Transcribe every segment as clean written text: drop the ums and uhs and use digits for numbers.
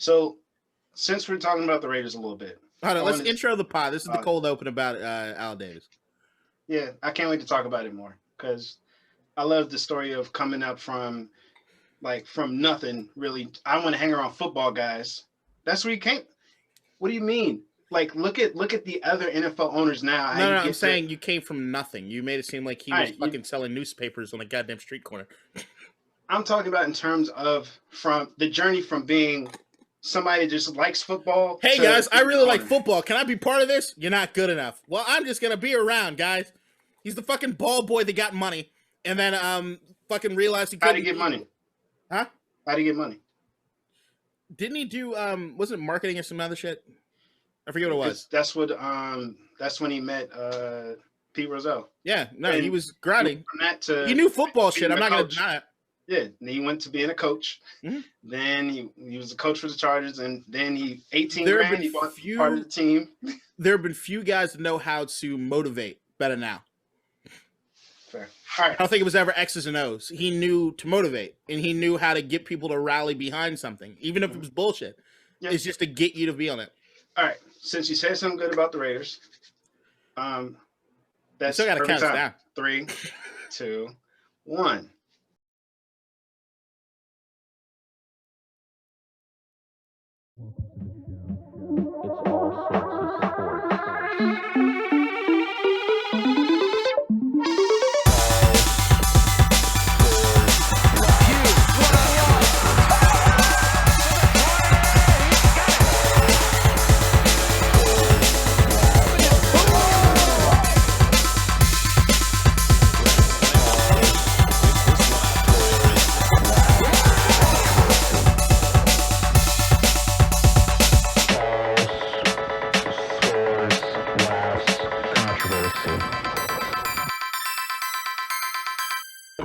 So, since we're talking about the Raiders a little bit, Hold on, I let's wanted to- intro the pod. This is the cold open about Al Davis. yeah, I can't wait to talk about it more because I love the story of coming up from nothing. Really, I want to hang around football guys. That's where you came. What do you mean? Like, look at the other NFL owners now. No, I'm saying you came from nothing. You made it seem like he was fucking selling newspapers on a goddamn street corner. I'm talking about in terms of from the journey from being somebody that just likes football. Hey guys, I really like football. Can I be part of this? You're not good enough. Well, I'm just gonna be around, guys. He's the fucking ball boy that got money, and then fucking realized he couldn't. How'd he get money? Huh? How'd he get money? Didn't he do wasn't it marketing or some other shit? I forget what it was. That's when he met Pete Rozelle. Yeah, no, he was grinding. From that to he knew football shit. I'm not gonna deny it. Yeah, and he went to being a coach. Mm-hmm. Then he was a coach for the Chargers, and then he 18 grand. He bought part of the team. There have been few guys that know how to motivate better now. Fair. All right. I don't think it was ever X's and O's. He knew to motivate, and he knew how to get people to rally behind something, even if it was bullshit. Yep. It's just to get you to be on it. All right. Since you said something good about the Raiders, that's still got to count us down. 3, 2, 1.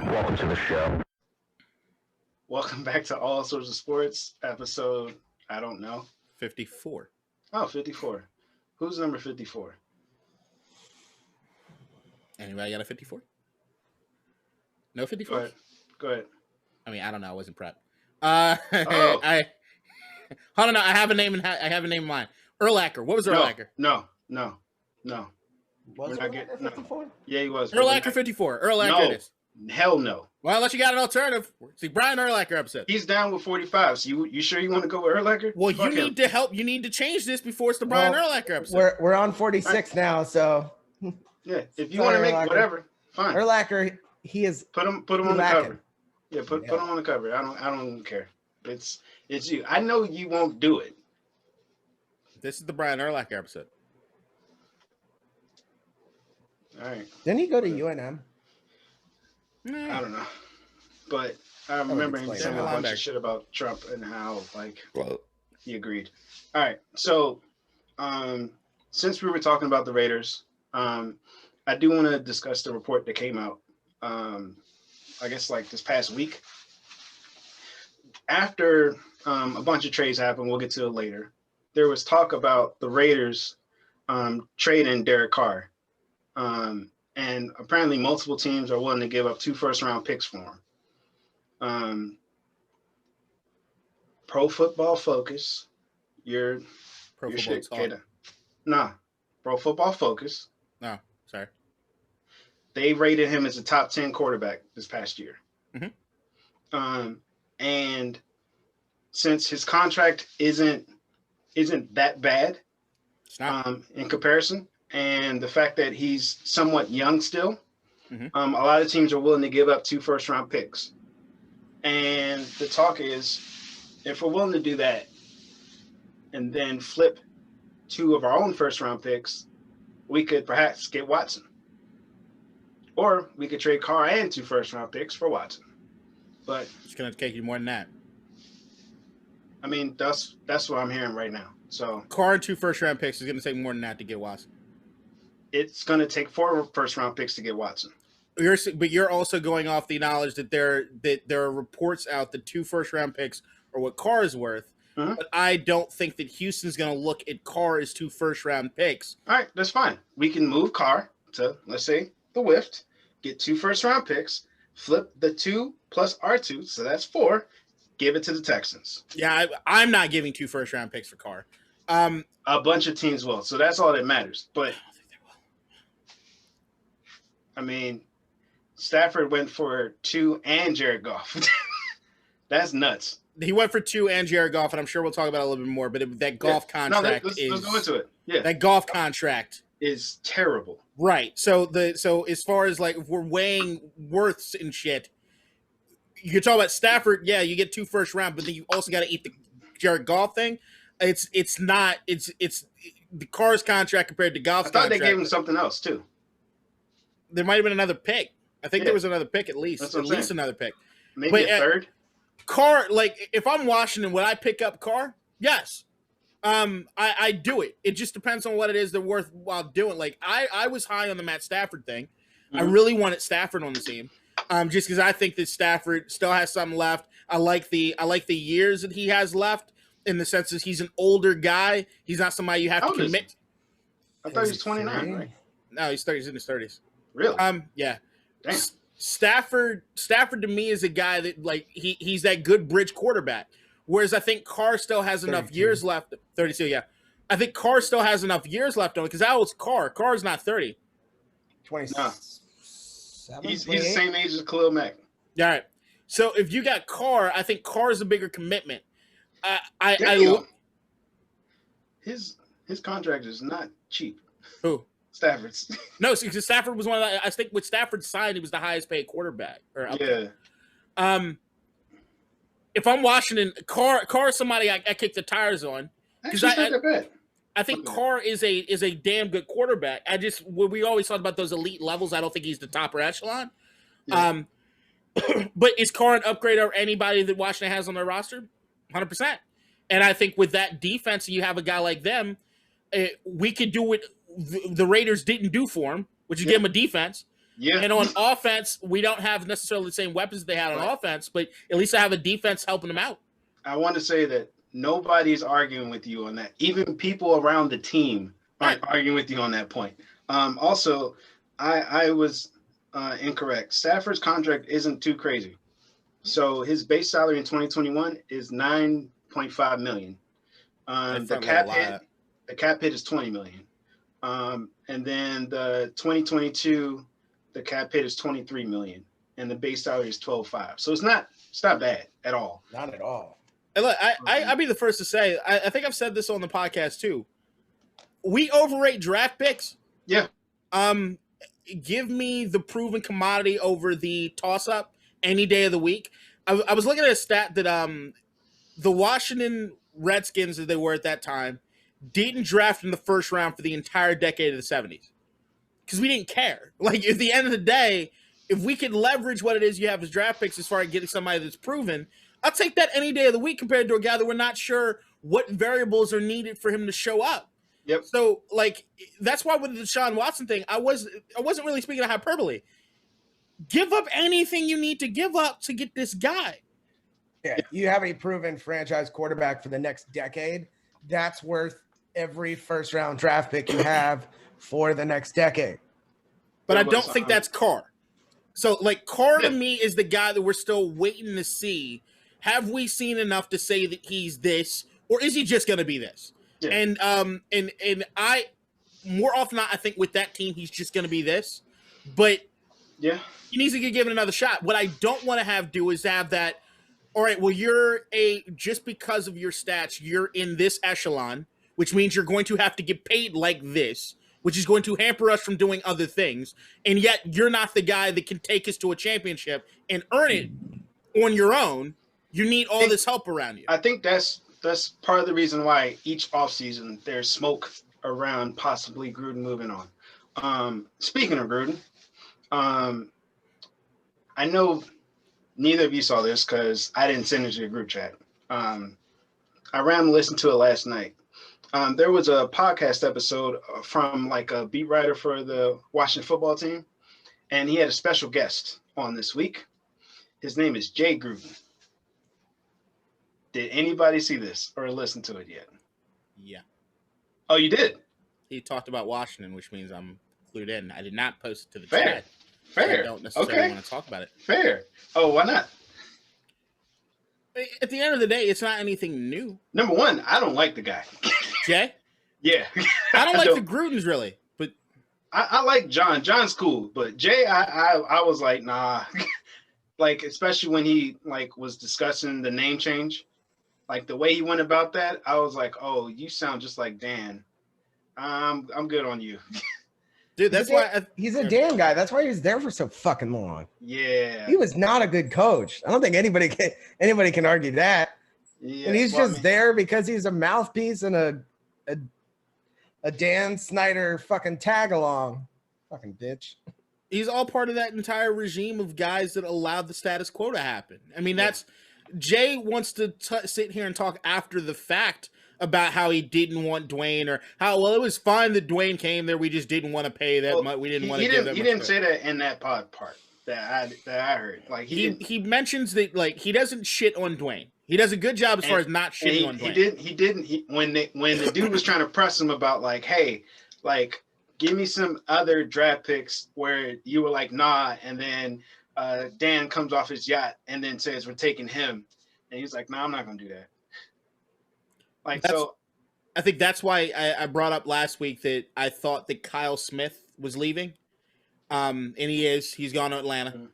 Welcome to the show. Welcome back to All Sorts of Sports, episode, I don't know. 54. Oh, 54. Who's number 54? Anybody got a 54? No 54? Go ahead. I mean, I don't know. I wasn't prepped. I don't know. I have a name in mind. Urlacher. What was Urlacher? No. Was Urlacher 54? Yeah, he was. Urlacher 54. Urlacher it is. Hell no. Well, unless you got an alternative. See, Brian Urlacher episode. He's down with 45. So you sure you want to go with Urlacher? Well, you need to help. You need to change this before it's the Brian Urlacher episode. We're on 46 now, so yeah. If you want to make whatever, fine. Urlacher, he is put him on the cover. Yeah, put him on the cover. I don't care. It's you. I know you won't do it. This is the Brian Urlacher episode. All right. Didn't he go to UNM? I don't know, but I remember him saying a bunch of shit about Trump and how he agreed. All right, so since we were talking about the Raiders, I do want to discuss the report that came out. I guess like this past week, after a bunch of trades happened. We'll get to it later. There was talk about the Raiders trading Derek Carr. And apparently multiple teams are willing to give up 2 first-round picks for him. Pro Football Focus. Pro Football Focus. No, sorry. They rated him as a top 10 quarterback this past year. Mm-hmm. And since his contract isn't that bad in comparison, and the fact that he's somewhat young still, mm-hmm. A lot of teams are willing to give up 2 first-round picks. And the talk is, if we're willing to do that and then flip 2 of our own first-round picks, we could perhaps get Watson. Or we could trade Carr and 2 first-round picks for Watson. But it's going to take you more than that. I mean, that's what I'm hearing right now. So Carr and 2 first-round picks is going to take more than that to get Watson. It's going to take 4 first-round picks to get Watson. But you're also going off the knowledge that there are reports out that 2 first-round picks are what Carr is worth. Mm-hmm. But I don't think that Houston's going to look at Carr as 2 first-round picks. All right, that's fine. We can move Carr to, let's say, the Wift, get 2 first-round picks, flip the 2 plus R2, so that's 4, Give it to the Texans. Yeah, I'm not giving 2 first-round picks for Carr. A bunch of teams will, so that's all that matters. But I don't think they will. I mean, Stafford went for 2 and Jared Goff. That's nuts. He went for 2 and Jared Goff, and I'm sure we'll talk about it a little bit more. But that Goff contract let's go into it. Yeah, that Goff contract is terrible. Right. So as far as like if we're weighing worths and shit, you talk about Stafford. Yeah, you get 2 first round, but then you also got to eat the Jared Goff thing. It's the Carr's contract compared to Goff's. I thought contract. they gave him something else too. There might have been another pick. I think there was another pick at least. At least another pick. Maybe a third. Carr, like if I'm Washington, would I pick up Carr? Yes. I do it. It just depends on what it is they're worthwhile doing. Like I was high on the Matt Stafford thing. Mm-hmm. I really wanted Stafford on the team. Just because I think that Stafford still has something left. I like the years that he has left in the sense that he's an older guy. He's not somebody you have to commit. I thought he was 29, right? No, he's 30. He's in his 30s. Really? Yeah. Damn. Stafford to me is a guy that like he's that good bridge quarterback. Whereas I think Carr still has enough years left. 32, yeah. I think Carr still has enough years left on it because how old's Carr? Carr's not 30. 27. He's the same age as Khalil Mack. All right. So if you got Carr, I think Carr's a bigger commitment. His contract is not cheap. Who? Stafford's. No, because Stafford was one of the, I think with Stafford signed, he was the highest paid quarterback. Yeah. If I'm Washington, Carr is somebody I kick the tires on. I think Carr is a damn good quarterback. We always talk about those elite levels. I don't think he's the top echelon. Yeah. But is Carr an upgrade over anybody that Washington has on their roster? 100%. And I think with that defense, you have a guy like them, we could do what the Raiders didn't do for him, which is give him a defense. Yeah. And on offense, we don't have necessarily the same weapons they had on offense, but at least I have a defense helping them out. I want to say that nobody's arguing with you on that. Even people around the team aren't arguing with you on that point. Also, I was incorrect. Stafford's contract isn't too crazy. So his base salary in 2021 is $9.5 million. The cap hit is $20 million. And then the 2022, the cap hit is $23 million, and the base salary is $12.5. So it's not bad at all. Not at all. And look, I'll be the first to say, I think I've said this on the podcast too. We overrate draft picks. Yeah. Give me the proven commodity over the toss-up any day of the week. I was looking at a stat that the Washington Redskins, as they were at that time, didn't draft in the first round for the entire decade of the 70s because we didn't care. Like, at the end of the day, if we could leverage what it is you have as draft picks as far as getting somebody that's proven, I'll take that any day of the week compared to a guy that we're not sure what variables are needed for him to show up. Yep. So, like, that's why with the Deshaun Watson thing, I wasn't really speaking of hyperbole. Give up anything you need to give up to get this guy. Yeah, you have a proven franchise quarterback for the next decade. That's worth every first-round draft pick you have for the next decade. But I don't think that's Carr. So, like, Carr to me is the guy that we're still waiting to see. Have we seen enough to say that he's this, or is he just going to be this? Yeah. And I, more often than not, I think with that team, he's just going to be this. But yeah, he needs to get given another shot. What I don't want to do is have that, all right, well, just because of your stats, you're in this echelon, which means you're going to have to get paid like this, which is going to hamper us from doing other things. And yet you're not the guy that can take us to a championship and earn it on your own. You need all this help around you. I think that's part of the reason why each offseason there's smoke around possibly Gruden moving on. Speaking of Gruden, I know neither of you saw this because I didn't send it to your group chat. I ran and listened to it last night. There was a podcast episode from like a beat writer for the Washington football team, and he had a special guest on this week. His name is Jay Gruden. Did anybody see this or listen to it yet? Yeah. Oh, you did? He talked about Washington, which means I'm clued in. I did not post it to the chat. Fair. I don't necessarily want to talk about it. Fair. Oh, why not? At the end of the day, it's not anything new. Number one, I don't like the guy. Jay? Yeah. I don't like the Grudens really, but I like John. John's cool, but Jay, I was like, nah. Like, especially when he like was discussing the name change, like the way he went about that, I was like, oh, you sound just like Dan. I'm good on you. dude, that's why he's a Dan guy. That's why he was there for so fucking long. Yeah. He was not a good coach. I don't think anybody can argue that. Yeah. And he's just there because he's a mouthpiece and a Dan Snyder fucking tag along. Fucking bitch. He's all part of that entire regime of guys that allowed the status quo to happen. I mean, that's Jay wants to sit here and talk after the fact about how he didn't want Dwayne or how, well, it was fine that Dwayne came there. We just didn't want to pay that much. We didn't want to give that much. He didn't say that in that part that I heard. Like he mentions that like he doesn't shit on Dwayne. He does a good job as far as not shitting on Dwayne. He didn't. When the dude was trying to press him about like, hey, like, give me some other draft picks where you were like, nah, and then Dan comes off his yacht and then says we're taking him, and he's like, nah, I'm not gonna do that. Like, so I think that's why I brought up last week that I thought that Kyle Smith was leaving. And he is. He's gone to Atlanta. Mm-hmm.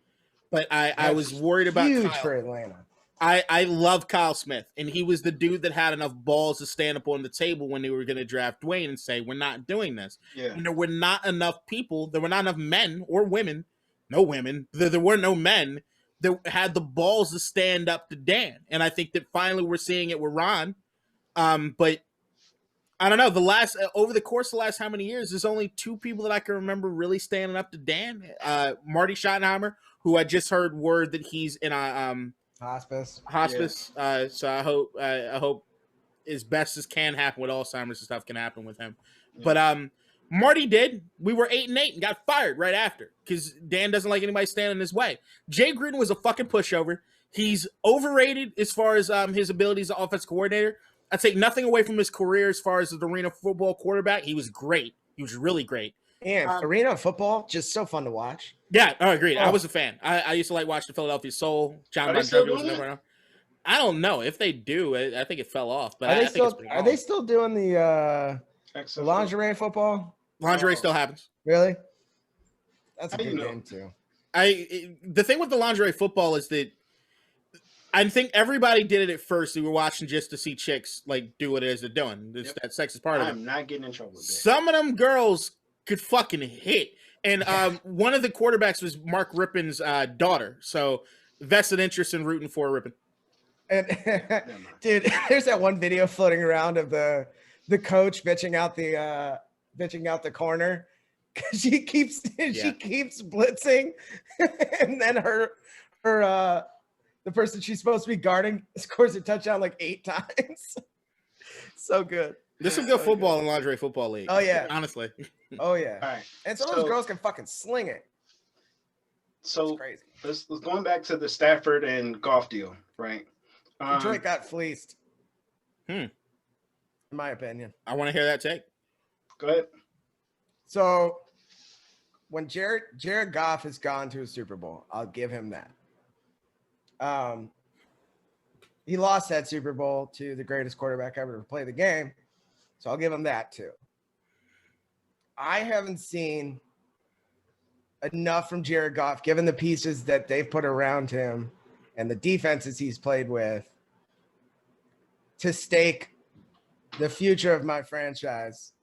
But I was worried about huge Kyle. For Atlanta. I love Kyle Smith, and he was the dude that had enough balls to stand up on the table when they were going to draft Dwayne and say, we're not doing this. Yeah. And there were not enough people, there were not enough men or women, no women, there were no men that had the balls to stand up to Dan. And I think that finally we're seeing it with Ron. But I don't know, over the course of the last how many years, there's only two people that I can remember really standing up to Dan. Marty Schottenheimer, who I just heard word that he's in a hospice. Yeah. So I hope as best as can happen with Alzheimer's and stuff can happen with him. Yeah. But Marty did. We were 8-8 and got fired right after because Dan doesn't like anybody standing in his way. Jay Gruden was a fucking pushover. He's overrated as far as his abilities as an offensive coordinator. I take nothing away from his career as far as the arena football quarterback. He was great. He was really great. And arena football, just so fun to watch. Yeah, I agree. I was a fan. I used to like watch the Philadelphia Soul. John Bon Jovi was never. I don't know if they do. I think it fell off. But are they still doing the lingerie football? Lingerie still happens. Really? That's a good game too. The thing with the lingerie football is that I think everybody did it at first. We were watching just to see chicks like do what it is they're doing. That sex is part of it. I'm not getting in trouble with that. Some of them girls could fucking hit. And one of the quarterbacks was Mark Rippon's daughter. So vested interest in rooting for Rippon. And dude, there's that one video floating around of the coach bitching out the corner because she keeps blitzing, and then her the person she's supposed to be guarding scores a touchdown like 8 times. So good. There's some good football in lingerie football league. Oh yeah, honestly. Oh yeah. All right. And some of those girls can fucking sling it. So crazy. Let's going back to the Stafford and Goff deal, right? Detroit got fleeced. In my opinion. I want to hear that take. Go ahead. So when Jared Goff has gone to a Super Bowl, I'll give him that. He lost that Super Bowl to the greatest quarterback ever to play the game. So I'll give him that too. I haven't seen enough from Jared Goff, given the pieces that they've put around him and the defenses he's played with, to stake the future of my franchise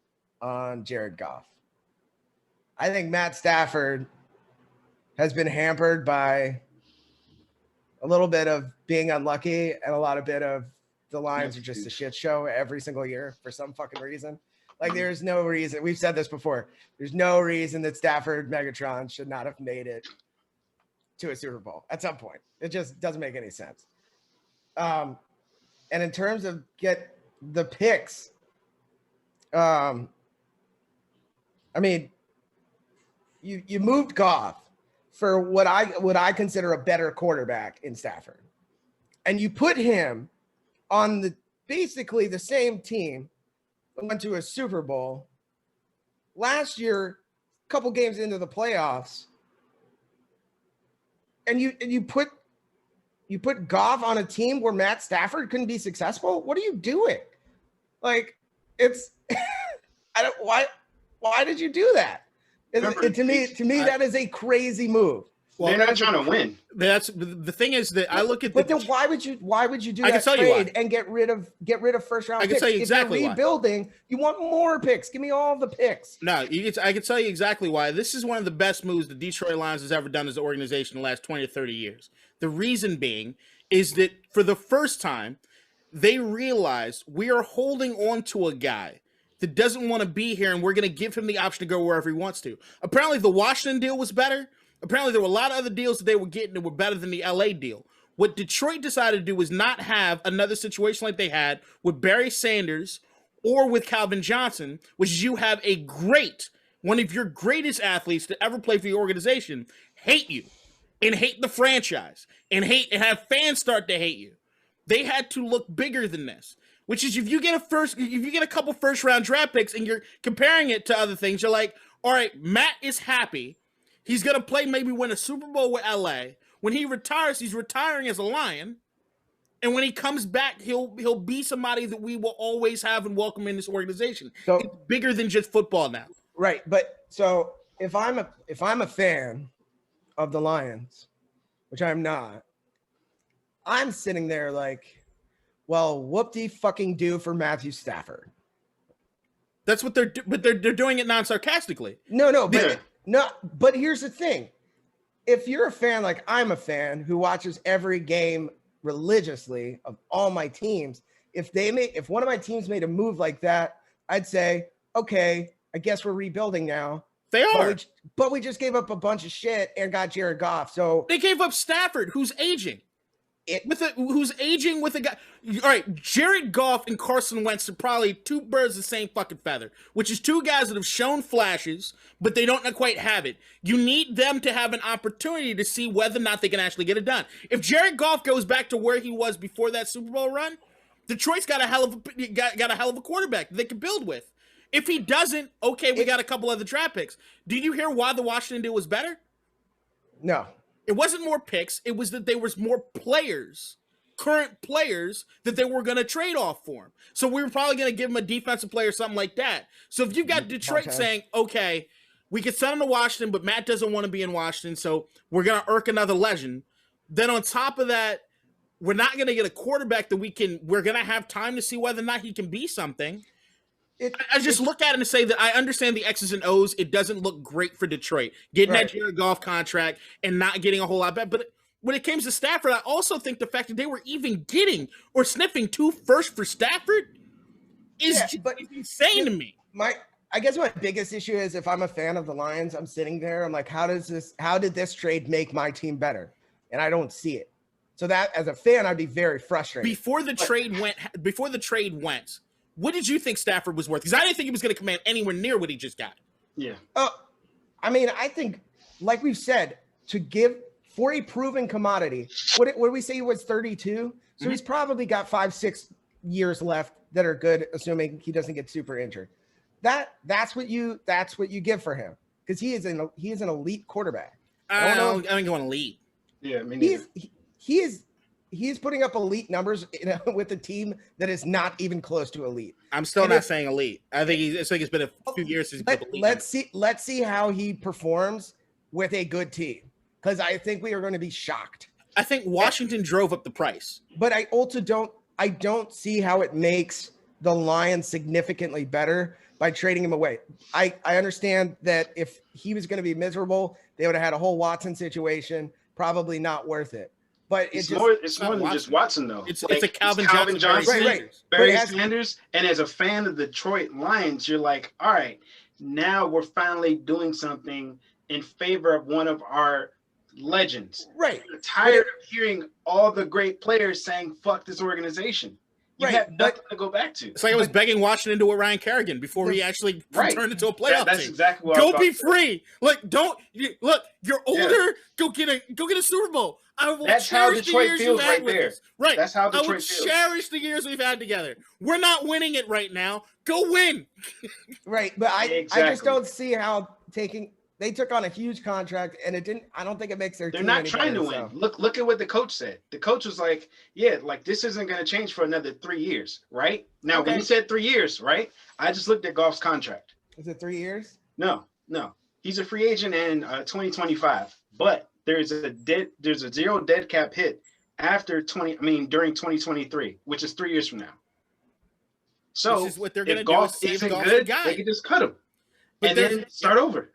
on Jared Goff. I think Matt Stafford has been hampered by a little bit of being unlucky and a lot of bit of the Lions are just a shit show every single year for some fucking reason. Like, there's no reason. We've said this before. There's no reason that Stafford Megatron should not have made it to a Super Bowl at some point. It just doesn't make any sense. And in terms of get the picks, I mean, you moved Goff for what I consider a better quarterback in Stafford, and you put him on basically the same team that went to a Super Bowl last year, a couple games into the playoffs, and you put You put Goff on a team where Matt Stafford couldn't be successful? What are you doing? Like, it's I don't why did you do that? To me, that is a crazy move. Well, they're not trying to win. That's the thing is that I look at. But then why would you do that trade and get rid of first round picks? I can tell you exactly why. If you're rebuilding, you want more picks. Give me all the picks. No, I can tell you exactly why. This is one of the best moves the Detroit Lions has ever done as an organization in the last 20 to 30 years. The reason being is that for the first time, they realized we are holding on to a guy that doesn't want to be here, and we're going to give him the option to go wherever he wants to. Apparently, the Washington deal was better. Apparently, there were a lot of other deals that they were getting that were better than the LA deal. What Detroit decided to do was not have another situation like they had with Barry Sanders or with Calvin Johnson, which is you have one of your greatest athletes to ever play for your organization hate you and hate the franchise and have fans start to hate you. They had to look bigger than this, which is if you get a couple first round draft picks and you're comparing it to other things, you're like, all right, Matt is happy. He's going to play, maybe win a Super Bowl with LA. When he retires, he's retiring as a Lion. And when he comes back, he'll be somebody that we will always have and welcome in this organization. So it's bigger than just football now. Right. But so if I'm a fan of the Lions, which I'm not, I'm sitting there like, well, whoop-de-fucking-do for Matthew Stafford. That's what they're doing it non-sarcastically. No, but here's the thing. If you're a fan like I'm a fan who watches every game religiously of all my teams, if one of my teams made a move like that, I'd say, okay, I guess we're rebuilding now. They are. But we just gave up a bunch of shit and got Jared Goff. So they gave up Stafford, who's aging. Who's aging with a guy. All right, Jared Goff and Carson Wentz are probably two birds of the same fucking feather, which is two guys that have shown flashes, but they don't quite have it. You need them to have an opportunity to see whether or not they can actually get it done. If Jared Goff goes back to where he was before that Super Bowl run, Detroit's got a hell of a quarterback that they can build with. If he doesn't, okay, we got a couple other draft picks. Did you hear why the Washington deal was better? No. It wasn't more picks. It was that there was more players, current players, that they were going to trade off for him. So we were probably going to give him a defensive player or something like that. So if you've got Detroit saying, okay, we could send him to Washington, but Matt doesn't want to be in Washington, so we're going to irk another legend. Then on top of that, we're not going to get a quarterback that we're going to have time to see whether or not he can be something. I just look at it and say that I understand the X's and O's. It doesn't look great for Detroit getting that Jared Goff contract and not getting a whole lot better. But when it comes to Stafford, I also think the fact that they were even getting or sniffing 2 firsts for Stafford is insane to me. I guess my biggest issue is if I'm a fan of the Lions, I'm sitting there, I'm like, how did this trade make my team better? And I don't see it. So that as a fan, I'd be very frustrated. Before the trade went. What did you think Stafford was worth? Because I didn't think he was going to command anywhere near what he just got. Yeah. I mean, I think, like we've said, for a proven commodity, what did we say he was 32? So he's probably got 5-6 years left that are good, assuming he doesn't get super injured. That's what you give for him because he is an elite quarterback. I don't go elite. Yeah, I mean, he's putting up elite numbers with a team that is not even close to elite. I'm still not saying elite. I think it's been a few years since let's see how he performs with a good team because I think we are going to be shocked. I think Washington drove up the price, but I also don't see how it makes the Lions significantly better by trading him away. I understand that if he was going to be miserable, they would have had a whole Watson situation. Probably not worth it. But it's more than just Watson, though. It's a Calvin Johnson, Barry Sanders. And as a fan of the Detroit Lions, you're like, all right, now we're finally doing something in favor of one of our legends. Right. You're tired of hearing all the great players saying, fuck this organization. You have nothing to go back to. It's like I was begging Washington to do with Ryan Kerrigan before he actually turned into a playoff team. That's exactly what Go be free. Like, you're older. Go get a Super Bowl. I will cherish the years you've had with us. Right. That's how Detroit feels. I will cherish the years we've had together. We're not winning it right now. Go win. Right. But I just don't see how they took on a huge contract, and it didn't. I don't think it makes their They're team not any trying better, to win. so. Look at what the coach said. The coach was like, yeah, like this isn't going to change for another 3 years, right? Now, when he said 3 years, right, I just looked at Goff's contract. Is it 3 years? No. He's a free agent in 2025, but there's a zero dead cap hit during 2023, which is 3 years from now. So this is what they're going to if do. Goff isn't good, they can just cut him and then start over.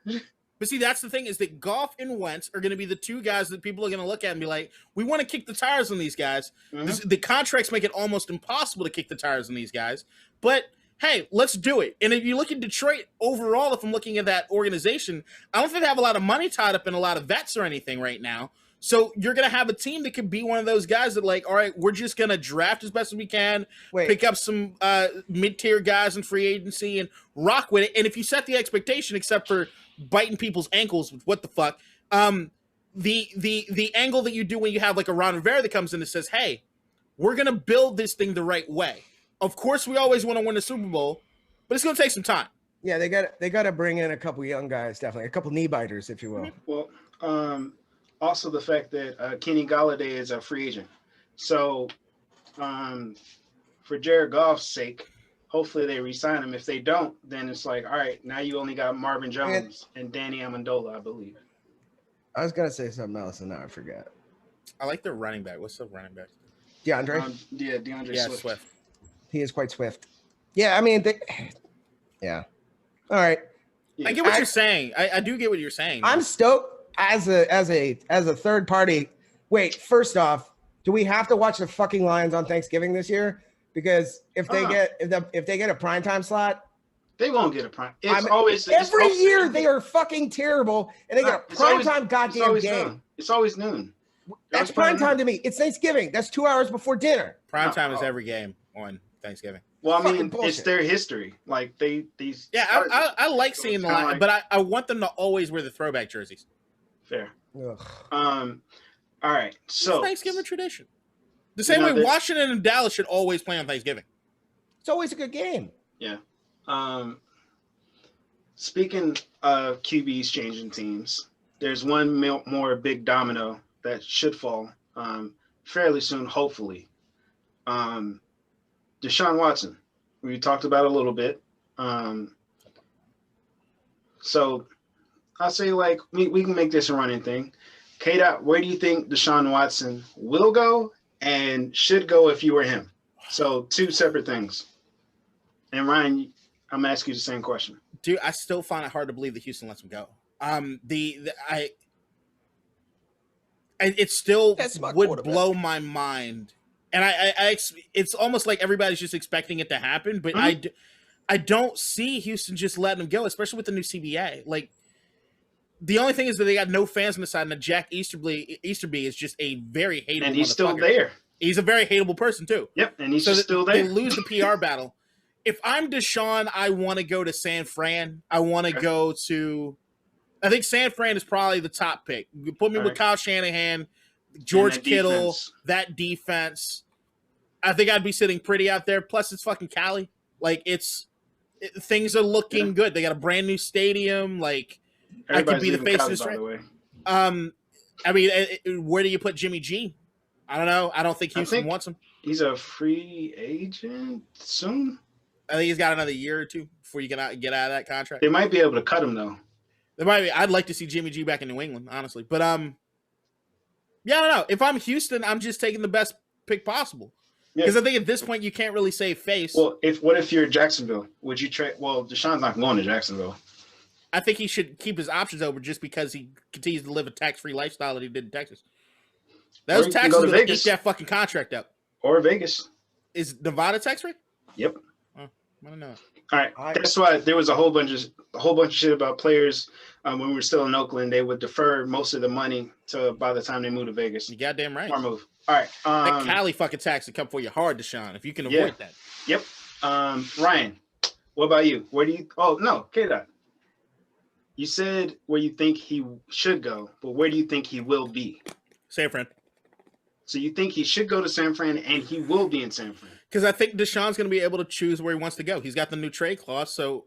But see, that's the thing is that Goff and Wentz are going to be the two guys that people are going to look at and be like, we want to kick the tires on these guys. Mm-hmm. The contracts make it almost impossible to kick the tires on these guys. But hey, let's do it. And if you look at Detroit overall, if I'm looking at that organization, I don't think they have a lot of money tied up in a lot of vets or anything right now. So you're going to have a team that could be one of those guys that like, all right, we're just going to draft as best as we can, pick up some mid-tier guys in free agency and rock with it. And if you set the expectation, except for biting people's ankles, what the fuck, the angle that you do when you have like a Ron Rivera that comes in and says, hey, we're going to build this thing the right way. Of course, we always want to win the Super Bowl, but it's going to take some time. Yeah, they got to bring in a couple young guys, definitely a couple knee biters, if you will. Well, also the fact that Kenny Golladay is a free agent, so for Jared Goff's sake, hopefully they re-sign him. If they don't, then it's like, all right, now you only got Marvin Jones and Danny Amendola, I believe. I was gonna say something else and now I forgot. I like their running back. What's the running back? DeAndre. DeAndre Swift. He is quite swift. Yeah, I mean, yeah. All right. Yeah. I get what you're saying. I do get what you're saying. I'm stoked as a third party. Wait, first off, do we have to watch the fucking Lions on Thanksgiving this year? Because if they get a primetime slot, they won't get a prime. It's every year they are fucking terrible, and they get a primetime goddamn game. Noon. It's always noon. That's primetime to me. It's Thanksgiving. That's 2 hours before dinner. Primetime is every game on Thanksgiving. Well, I mean, it's their history. Like these. Yeah, I like seeing the line, but I want them to always wear the throwback jerseys. Fair. Ugh. All right. So it's Thanksgiving tradition. The same way Washington and Dallas should always play on Thanksgiving. It's always a good game. Yeah. Speaking of QBs changing teams, there's one more big domino that should fall fairly soon, hopefully. Deshaun Watson, we talked about a little bit. So I'll say, like, we can make this a running thing. K-Dot, where do you think Deshaun Watson will go and should go if you were him? So 2 separate things. And Ryan, I'm asking you the same question. Dude, I still find it hard to believe that Houston lets him go. It still would blow my mind. And it's almost like everybody's just expecting it to happen, but I don't see Houston just letting him go, especially with the new CBA. Like, the only thing is that they got no fans on the side, and Jack Easterby is just a very hateable and he's still there. He's a very hateable person too. Yep, and he's still there. They lose the PR battle. If I'm Deshaun, I want to go to San Fran. I want to go to. I think San Fran is probably the top pick. You put me with Kyle Shanahan, George Kittle, that defense. I think I'd be sitting pretty out there. Plus, it's fucking Cali. Like, things are looking good. They got a brand new stadium. Like, I could be the face of this. I mean, where do you put Jimmy G? I don't know. I don't think Houston wants him. He's a free agent soon. I think he's got another year or two before you get out of that contract. They might be able to cut him though. They might be. I'd like to see Jimmy G back in New England, honestly. But yeah, I don't know. If I'm Houston, I'm just taking the best pick possible. Because I think at this point you can't really save face. Well, what if you're Jacksonville? Would you trade? Well, Deshaun's not going to Jacksonville. I think he should keep his options open just because he continues to live a tax-free lifestyle that he did in Texas. Those taxes are going to eat that fucking contract up. Or Vegas. Is Nevada tax-free? Yep. Oh, I don't know. All right. That's why there was a whole bunch of shit about players when we were still in Oakland. They would defer most of the money to by the time they moved to Vegas. You goddamn right. Smart move. All right. That Cali fucking tax will come for you hard, Deshaun, if you can avoid that. Yep. Ryan, what about you? Where do you? Oh no, K-Dot. You said where you think he should go, but where do you think he will be? San Fran. So you think he should go to San Fran and he will be in San Fran? Because I think Deshaun's going to be able to choose where he wants to go. He's got the new trade clause, so.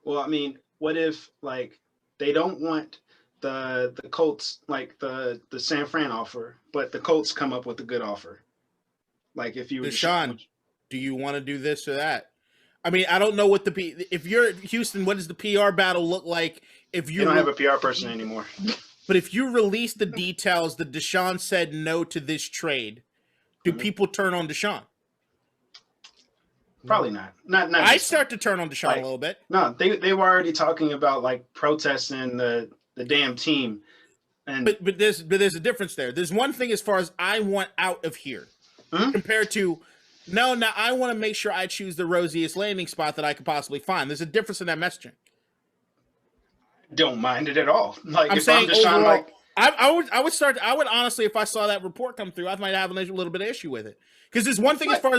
Well, I mean, what if like they don't want the Colts, like the San Fran offer, but the Colts come up with a good offer? Like if you were Deshaun, do you want to do this or that? I mean, I don't know what if you're Houston, what does the PR battle look like if you don't have a PR person anymore? But if you release the details that Deshaun said no to this trade, do people turn on Deshaun? Probably not. Not. I start to turn on Deshaun like, a little bit. No, they were already talking about like protesting the damn team. And but there's a difference there. There's one thing as far as I want out of here compared to no. Now I want to make sure I choose the rosiest landing spot that I could possibly find. There's a difference in that messaging. Don't mind it at all. Like I'm if saying I'm Deshaun, overall, like I would honestly, if I saw that report come through, I might have a little bit of issue with it. Because there's one thing as far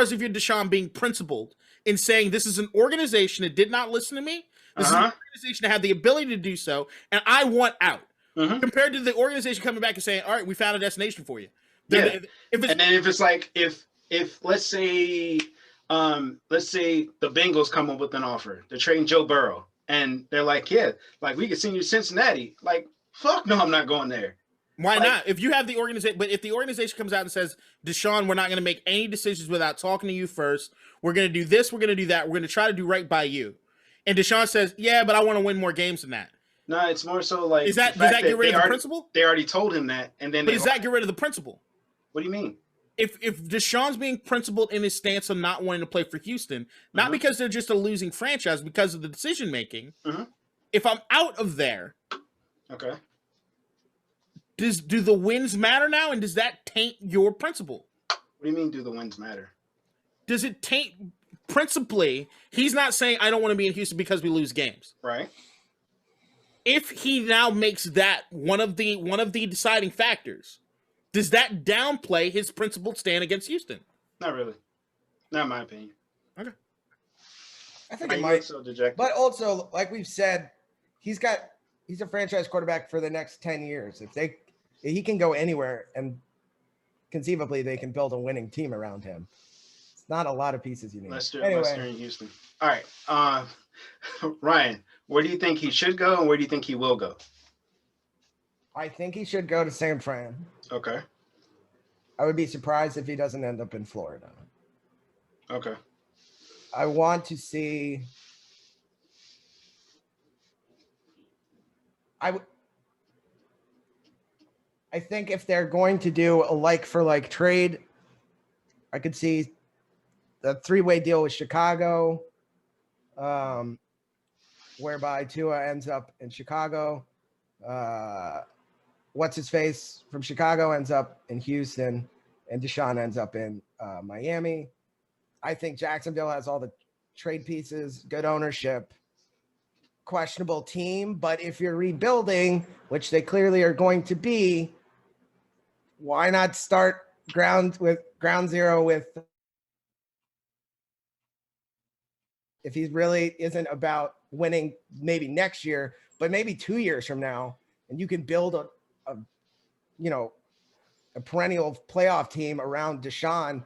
as if you're Deshaun being principled in saying this is an organization that did not listen to me. This is an organization that had the ability to do so, and I want out. Compared to the organization coming back and saying, "All right, we found a destination for you." Yeah. If it's like if let's say the Bengals come up with an offer, they're trading Joe Burrow, and they're like, "Yeah, like we could send you to Cincinnati." Like, fuck no, I'm not going there. Why not? If you have the organization, but if the organization comes out and says, Deshaun, we're not going to make any decisions without talking to you first. We're going to do this. We're going to do that. We're going to try to do right by you. And Deshaun says, yeah, but I want to win more games than that. No, it's more so like, does that get rid of the principle? They already told him that, and then. But does that get rid of the principle? What do you mean? If Deshaun's being principled in his stance of not wanting to play for Houston, not because they're just a losing franchise, because of the decision making. If I'm out of there, okay. Do the wins matter now, and does that taint your principle? What do you mean, do the wins matter? Does it taint principally? He's not saying I don't want to be in Houston because we lose games. Right. If he now makes that one of the deciding factors, does that downplay his principled stand against Houston? Not really. Not in my opinion. Okay. I think it might. So dejected. But also, like we've said, he's a franchise quarterback for the next 10 years. If he can go anywhere, and conceivably they can build a winning team around him. It's not a lot of pieces you need. Let's do it. Let's do it in Houston. All right. Ryan, where do you think he should go, and where do you think he will go? I think he should go to San Fran. Okay. I would be surprised if he doesn't end up in Florida. Okay. I want to see. I think if they're going to do a like-for-like trade, I could see the three-way deal with Chicago, whereby Tua ends up in Chicago. What's-his-face from Chicago ends up in Houston, and Deshaun ends up in Miami. I think Jacksonville has all the trade pieces, good ownership, questionable team. But if you're rebuilding, which they clearly are going to be, why not start ground zero with, if he really isn't about winning maybe next year, but maybe 2 years from now, and you can build a perennial playoff team around Deshaun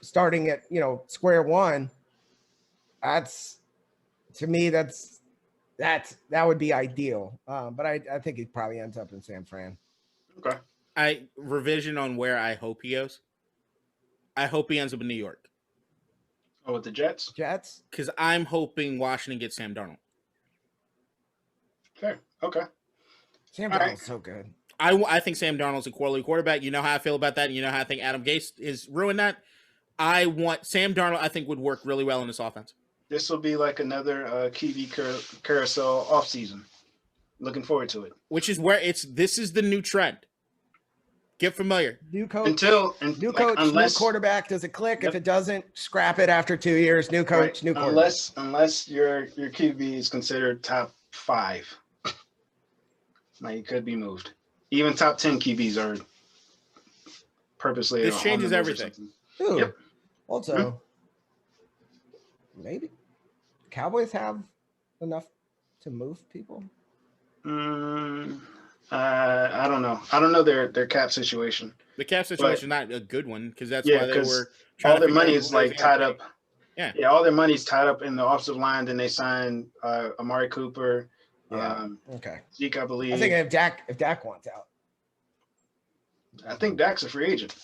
starting at, square one. That would be ideal. But I think he probably ends up in San Fran. Okay. Revision on where I hope he goes. I hope he ends up in New York. Oh, with the Jets? Jets? Because I'm hoping Washington gets Sam Darnold. Fair. Okay. Sam Darnold's so good. I think Sam Darnold's a quality quarterback. You know how I feel about that. And you know how I think Adam Gase is ruined that. I want Sam Darnold, I think, would work really well in this offense. This will be like another QB carousel offseason. Looking forward to it. Which is where this is the new trend. Get familiar. New coach. New quarterback. Does it click? Yep. If it doesn't, scrap it after 2 years. New coach, right. New quarterback. Unless your QB is considered top 5. Like, it could be moved. Even top 10 QBs are purposely. This changes everything. Ooh. Yep. Also, maybe Cowboys have enough to move people. I don't know. I don't know their cap situation. The cap situation is not a good one because that's why they were all their money is like tied up. Yeah, all their money's tied up in the offensive line. Then they signed Amari Cooper. Yeah. Okay. Zeke, I believe. I think if Dak wants out. I think Dak's a free agent.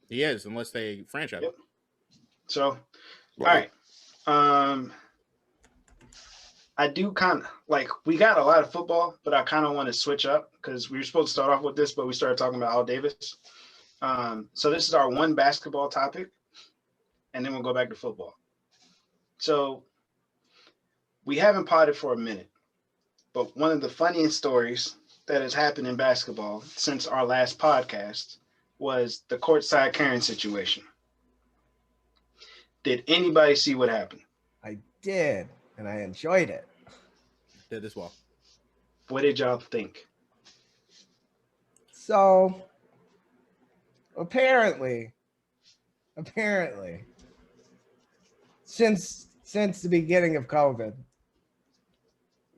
He is, unless they franchise. Yep. So, all right. I do kind of like, we got a lot of football, but I kind of want to switch up because we were supposed to start off with this, but we started talking about Al Davis. So this is our one basketball topic, and then we'll go back to football. So we haven't potted for a minute, but one of the funniest stories that has happened in basketball since our last podcast was the Courtside Karen situation. Did anybody see what happened? I did, and I enjoyed it. Did as well. What did y'all think? So apparently, since the beginning of COVID,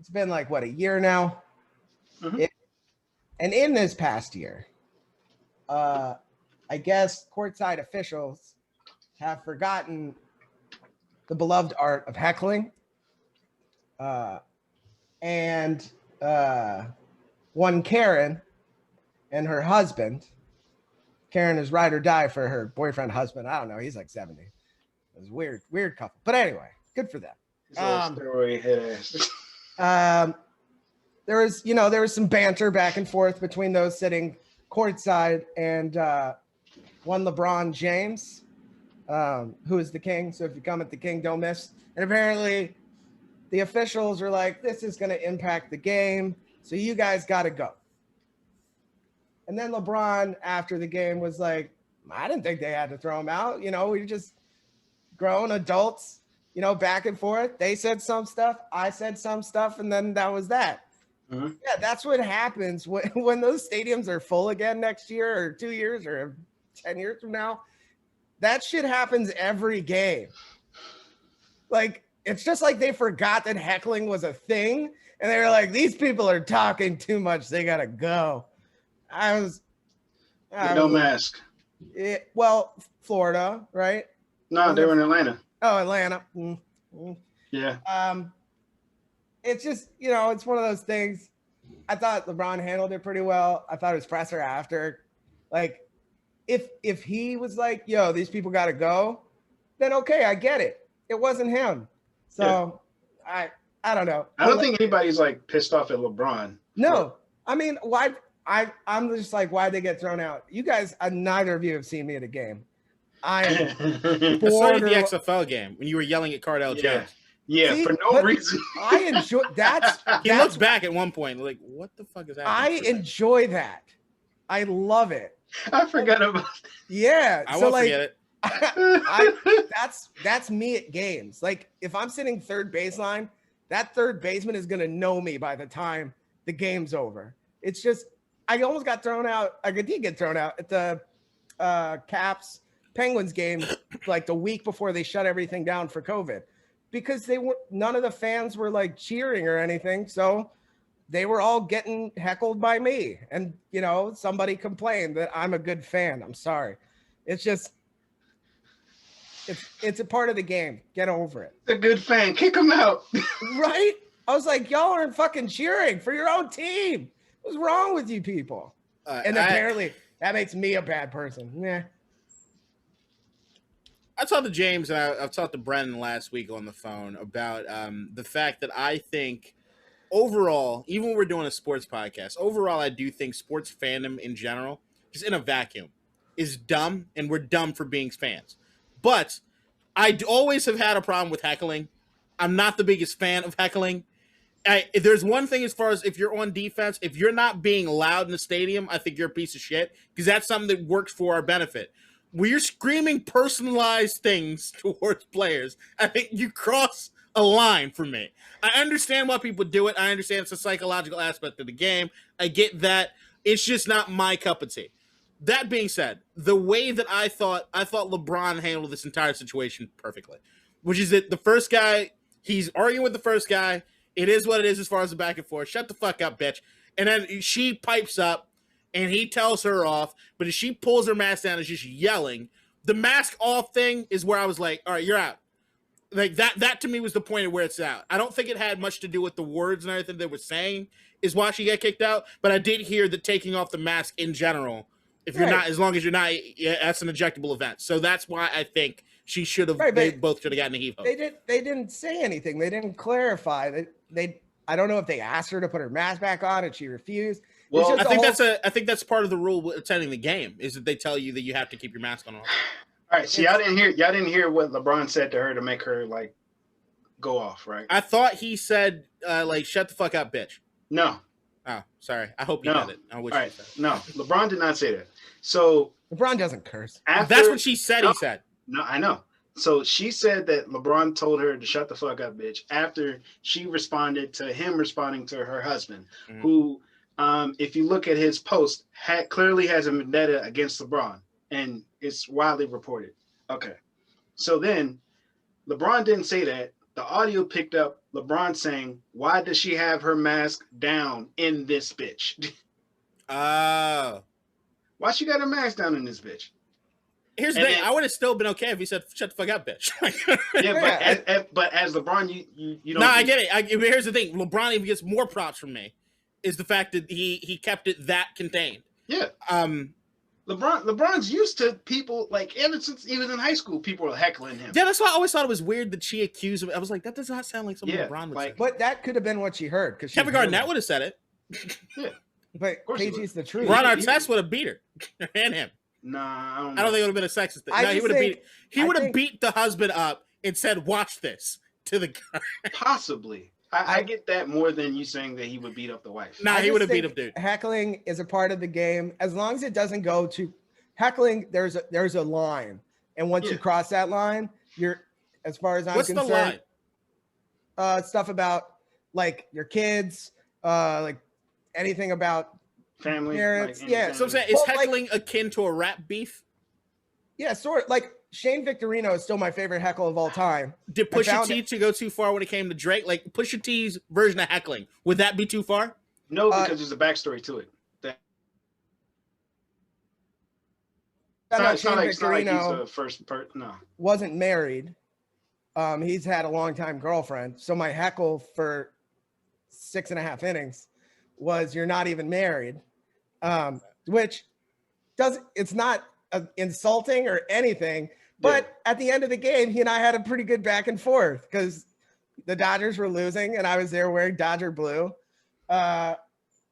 it's been like what, a year now? Mhm. And in this past year, I guess courtside officials have forgotten the beloved art of heckling. And one Karen and her husband. Karen is ride or die for her boyfriend husband. I don't know. He's like 70. It was weird couple. But anyway, good for them. Story head ass. There was some banter back and forth between those sitting courtside and one LeBron James, who is the king. So if you come at the king, don't miss. And apparently the officials are like, this is going to impact the game, so you guys got to go. And then LeBron, after the game, was like, I didn't think they had to throw him out. We just grown adults, back and forth. They said some stuff. I said some stuff. And then that was that. Mm-hmm. Yeah, that's what happens when those stadiums are full again next year or 2 years or 10 years from now. That shit happens every game. Like, it's just like they forgot that heckling was a thing. And they were like, these people are talking too much. They got to go. No mask. Well, Florida, right? No, they were in Atlanta. Oh, Atlanta. Mm-hmm. Yeah. It's just, it's one of those things. I thought LeBron handled it pretty well. I thought his presser after, like, if he was like, yo, these people got to go, then okay, I get it. It wasn't him. So I don't know. I don't think anybody's like pissed off at LeBron. No. I mean, why? I'm just like, why'd they get thrown out? You guys, neither of you have seen me at a game. I am I saw you at the XFL game when you were yelling at Cardell Jones. Yeah, See, for no reason. I enjoy that. He looks back at one point like, what the fuck is happening? I enjoy that. I love it. I forgot about that. Yeah. I won't forget it. That's me at games. Like, if I'm sitting third baseline, that third baseman is gonna know me by the time the game's over. It's just, I almost got thrown out. I did get thrown out at the Caps Penguins game, like the week before they shut everything down for COVID, because none of the fans were like cheering or anything. So they were all getting heckled by me. And, somebody complained that I'm a good fan. I'm sorry. It's just, it's a part of the game. Get over it. A good fan. Kick him out. Right? I was like, y'all aren't fucking cheering for your own team. What's wrong with you people? And apparently that makes me a bad person. Yeah. I talked to James and I've talked to Brennan last week on the phone about the fact that I think overall, even when we're doing a sports podcast, overall, I do think sports fandom in general, just in a vacuum, is dumb, and we're dumb for being fans. But I always have had a problem with heckling. I'm not the biggest fan of heckling. If there's one thing as far as if you're on defense, if you're not being loud in the stadium, I think you're a piece of shit, because that's something that works for our benefit. When you're screaming personalized things towards players, I think you cross a line for me. I understand why people do it. I understand it's a psychological aspect of the game. I get that. It's just not my cup of tea. That being said, the way that I thought LeBron handled this entire situation perfectly, which is that the first guy, he's arguing with the first guy. It is what it is as far as the back and forth. Shut the fuck up, bitch. And then she pipes up, and he tells her off. But as she pulls her mask down and she's yelling, the mask off thing is where I was like, all right, you're out. Like that to me was the point of where it's at. I don't think it had much to do with the words and everything they were saying is why she got kicked out. But I did hear that taking off the mask in general, if you're not, as long as you're not, that's an ejectable event. So that's why I think she should have. They both should have gotten a heave. They didn't say anything. They didn't clarify. I don't know if they asked her to put her mask back on and she refused. Well, I think that's part of the rule with attending the game is that they tell you that you have to keep your mask on. All right, so y'all didn't hear what LeBron said to her to make her like go off, right? I thought he said like shut the fuck up, bitch. No. Oh, sorry. I hope you did it. I wish. All right. No, LeBron did not say that. So LeBron doesn't curse. That's what she said. He said. No, I know. So she said that LeBron told her to shut the fuck up, bitch. After she responded to him responding to her husband, who, if you look at his post, clearly has a vendetta against LeBron. And it's widely reported. Okay. So then LeBron didn't say that. The audio picked up LeBron saying, why does she have her mask down in this bitch? Why she got her mask down in this bitch? Here's the thing. I would have still been okay if he said, shut the fuck up, bitch. But as LeBron, you don't. No, I get it. Here's the thing. LeBron even gets more props from me is the fact that he kept it that contained. Yeah. LeBron's used to people like ever since he was in high school, people were heckling him. Yeah, that's why I always thought it was weird that she accused him. I was like, that does not sound like something LeBron would say. But that could have been what she heard because Kevin Garnett would have said it. Yeah, but KG's the truth. Ron Artest would have beat her and him. Nah, I don't think it would have been a sexist thing. No, he would have beat. He would have beat the husband up and said, "Watch this" to the guy. Possibly. I get that more than you saying that he would beat up the wife. Nah, he would have beat up dude. Heckling is a part of the game as long as it doesn't go to heckling. There's a line, and once you cross that line, you're, as far as I'm concerned. What's the line? Stuff about like your kids, like anything about family, parents. Like yeah. So I'm saying, is heckling akin to a rap beef? Yeah, sort of. Like Shane Victorino is still my favorite heckle of all time. Did Pusha T to go too far when it came to Drake? Like Pusha T's version of heckling, would that be too far? No, because there's a backstory to it. Shane Victorino he's the first part. No, wasn't married. He's had a longtime girlfriend. So my heckle for 6.5 innings was "You're not even married," which it's not insulting or anything. But at the end of the game, he and I had a pretty good back and forth because the Dodgers were losing, and I was there wearing Dodger blue, and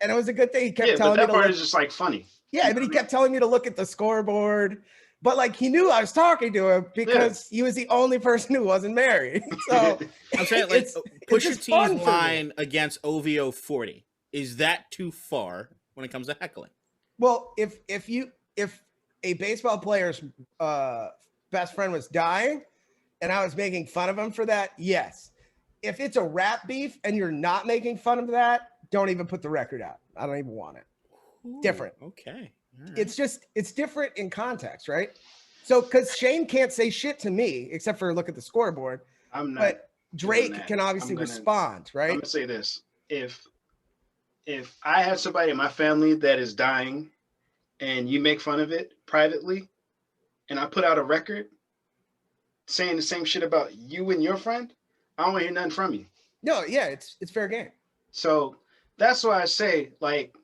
it was a good thing. He kept telling me that part is just like funny. Yeah, but he kept telling me to look at the scoreboard. But like he knew I was talking to him because he was the only person who wasn't married. So I'm saying like Pusha T's line against OVO 40. Is that too far when it comes to heckling? Well, if a baseball player's best friend was dying and I was making fun of him for that, yes. If it's a rap beef and you're not making fun of that, don't even put the record out. I don't even want it. Different. Okay. Right. It's different in context, right? So because Shane can't say shit to me except for look at the scoreboard. But Drake can obviously respond, right? I'm gonna say this. If I have somebody in my family that is dying and you make fun of it privately and I put out a record saying the same shit about you and your friend, I don't want to hear nothing from you. No, yeah, it's fair game. So that's why I say, like,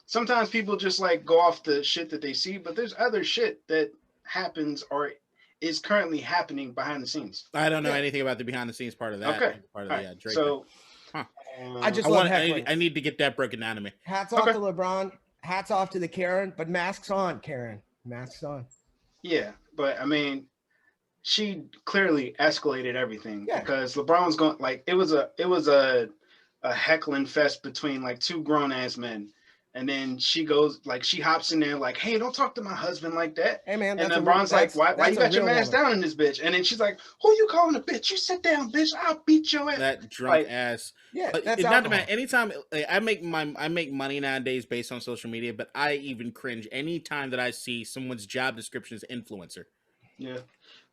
sometimes people just like go off the shit that they see, but there's other shit that happens or is currently happening behind the scenes. I don't know anything about the behind the scenes part of that. Okay. Part of the Drake. So I need to get that broken down to me. Hats off to LeBron. Hats off to the Karen, but masks on, Karen. Masks on. Yeah, but I mean, she clearly escalated everything because LeBron was going like it was a heckling fest between like two grown ass men. And then she goes, like, she hops in there, like, hey, don't talk to my husband like that. Hey, man. And then LeBron's like, why you got your mask down in this bitch? And then she's like, who you calling a bitch? You sit down, bitch. I'll beat your ass. That drunk ass. Yeah, that's not to matter. Anytime I make money nowadays based on social media, but I even cringe anytime that I see someone's job description is influencer. Yeah.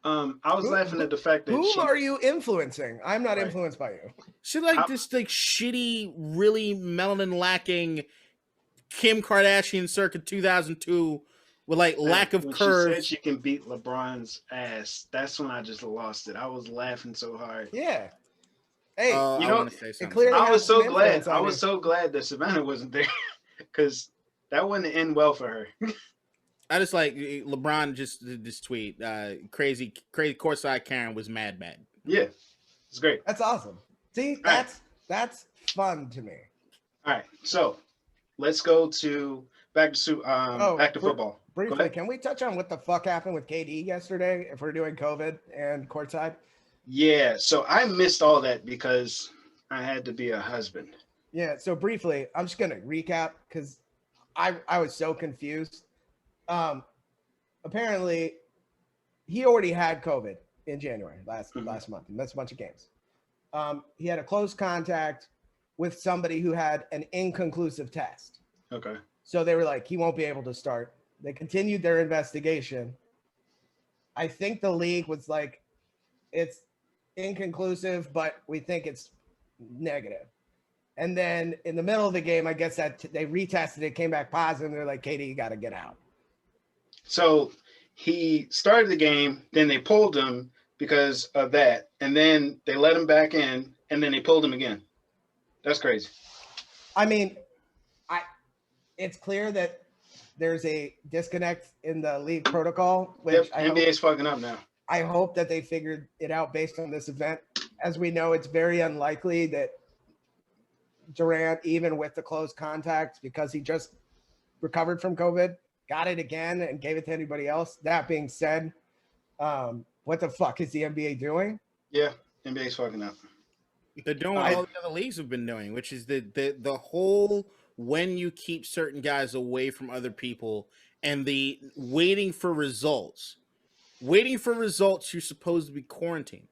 I was laughing at the fact that whom are you influencing? I'm not influenced by you. She this like shitty, really melanin lacking Kim Kardashian circa 2002 with like lack of when curves. She said she can beat LeBron's ass. That's when I just lost it. I was laughing so hard. Yeah. Hey, you I know, want to say something. clearly I was has some so glad. influence on I was you. so glad that Savannah wasn't there because that wouldn't end well for her. I just like LeBron just did this tweet. Crazy Courtside Karen was mad. Yeah, it's great. That's awesome. See, All that's fun to me. All right, so let's go back to football. Briefly, can we touch on what the fuck happened with KD yesterday if we're doing COVID and courtside? Yeah, so I missed all that because I had to be a husband. Yeah, so briefly, I'm just gonna recap because I was so confused. Apparently, he already had COVID in January last month, and missed a bunch of games. He had a close contact with somebody who had an inconclusive test. Okay. So they were like, he won't be able to start. They continued their investigation. I think the league was like, it's inconclusive, but we think it's negative. And then in the middle of the game, I guess that they retested it, came back positive, and they're like, Katie, you got to get out. So he started the game, then they pulled him because of that, and then they let him back in, and then they pulled him again. That's crazy. I mean, it's clear that there's a disconnect in the league protocol, which NBA's fucking up now. I hope that they figured it out based on this event. As we know, it's very unlikely that Durant, even with the close contact, because he just recovered from COVID, got it again and gave it to anybody else. That being said, what the fuck is the NBA doing? Yeah, NBA's fucking up. They're doing what all the other leagues have been doing, which is the whole when you keep certain guys away from other people and the waiting for results. Waiting for results, you're supposed to be quarantined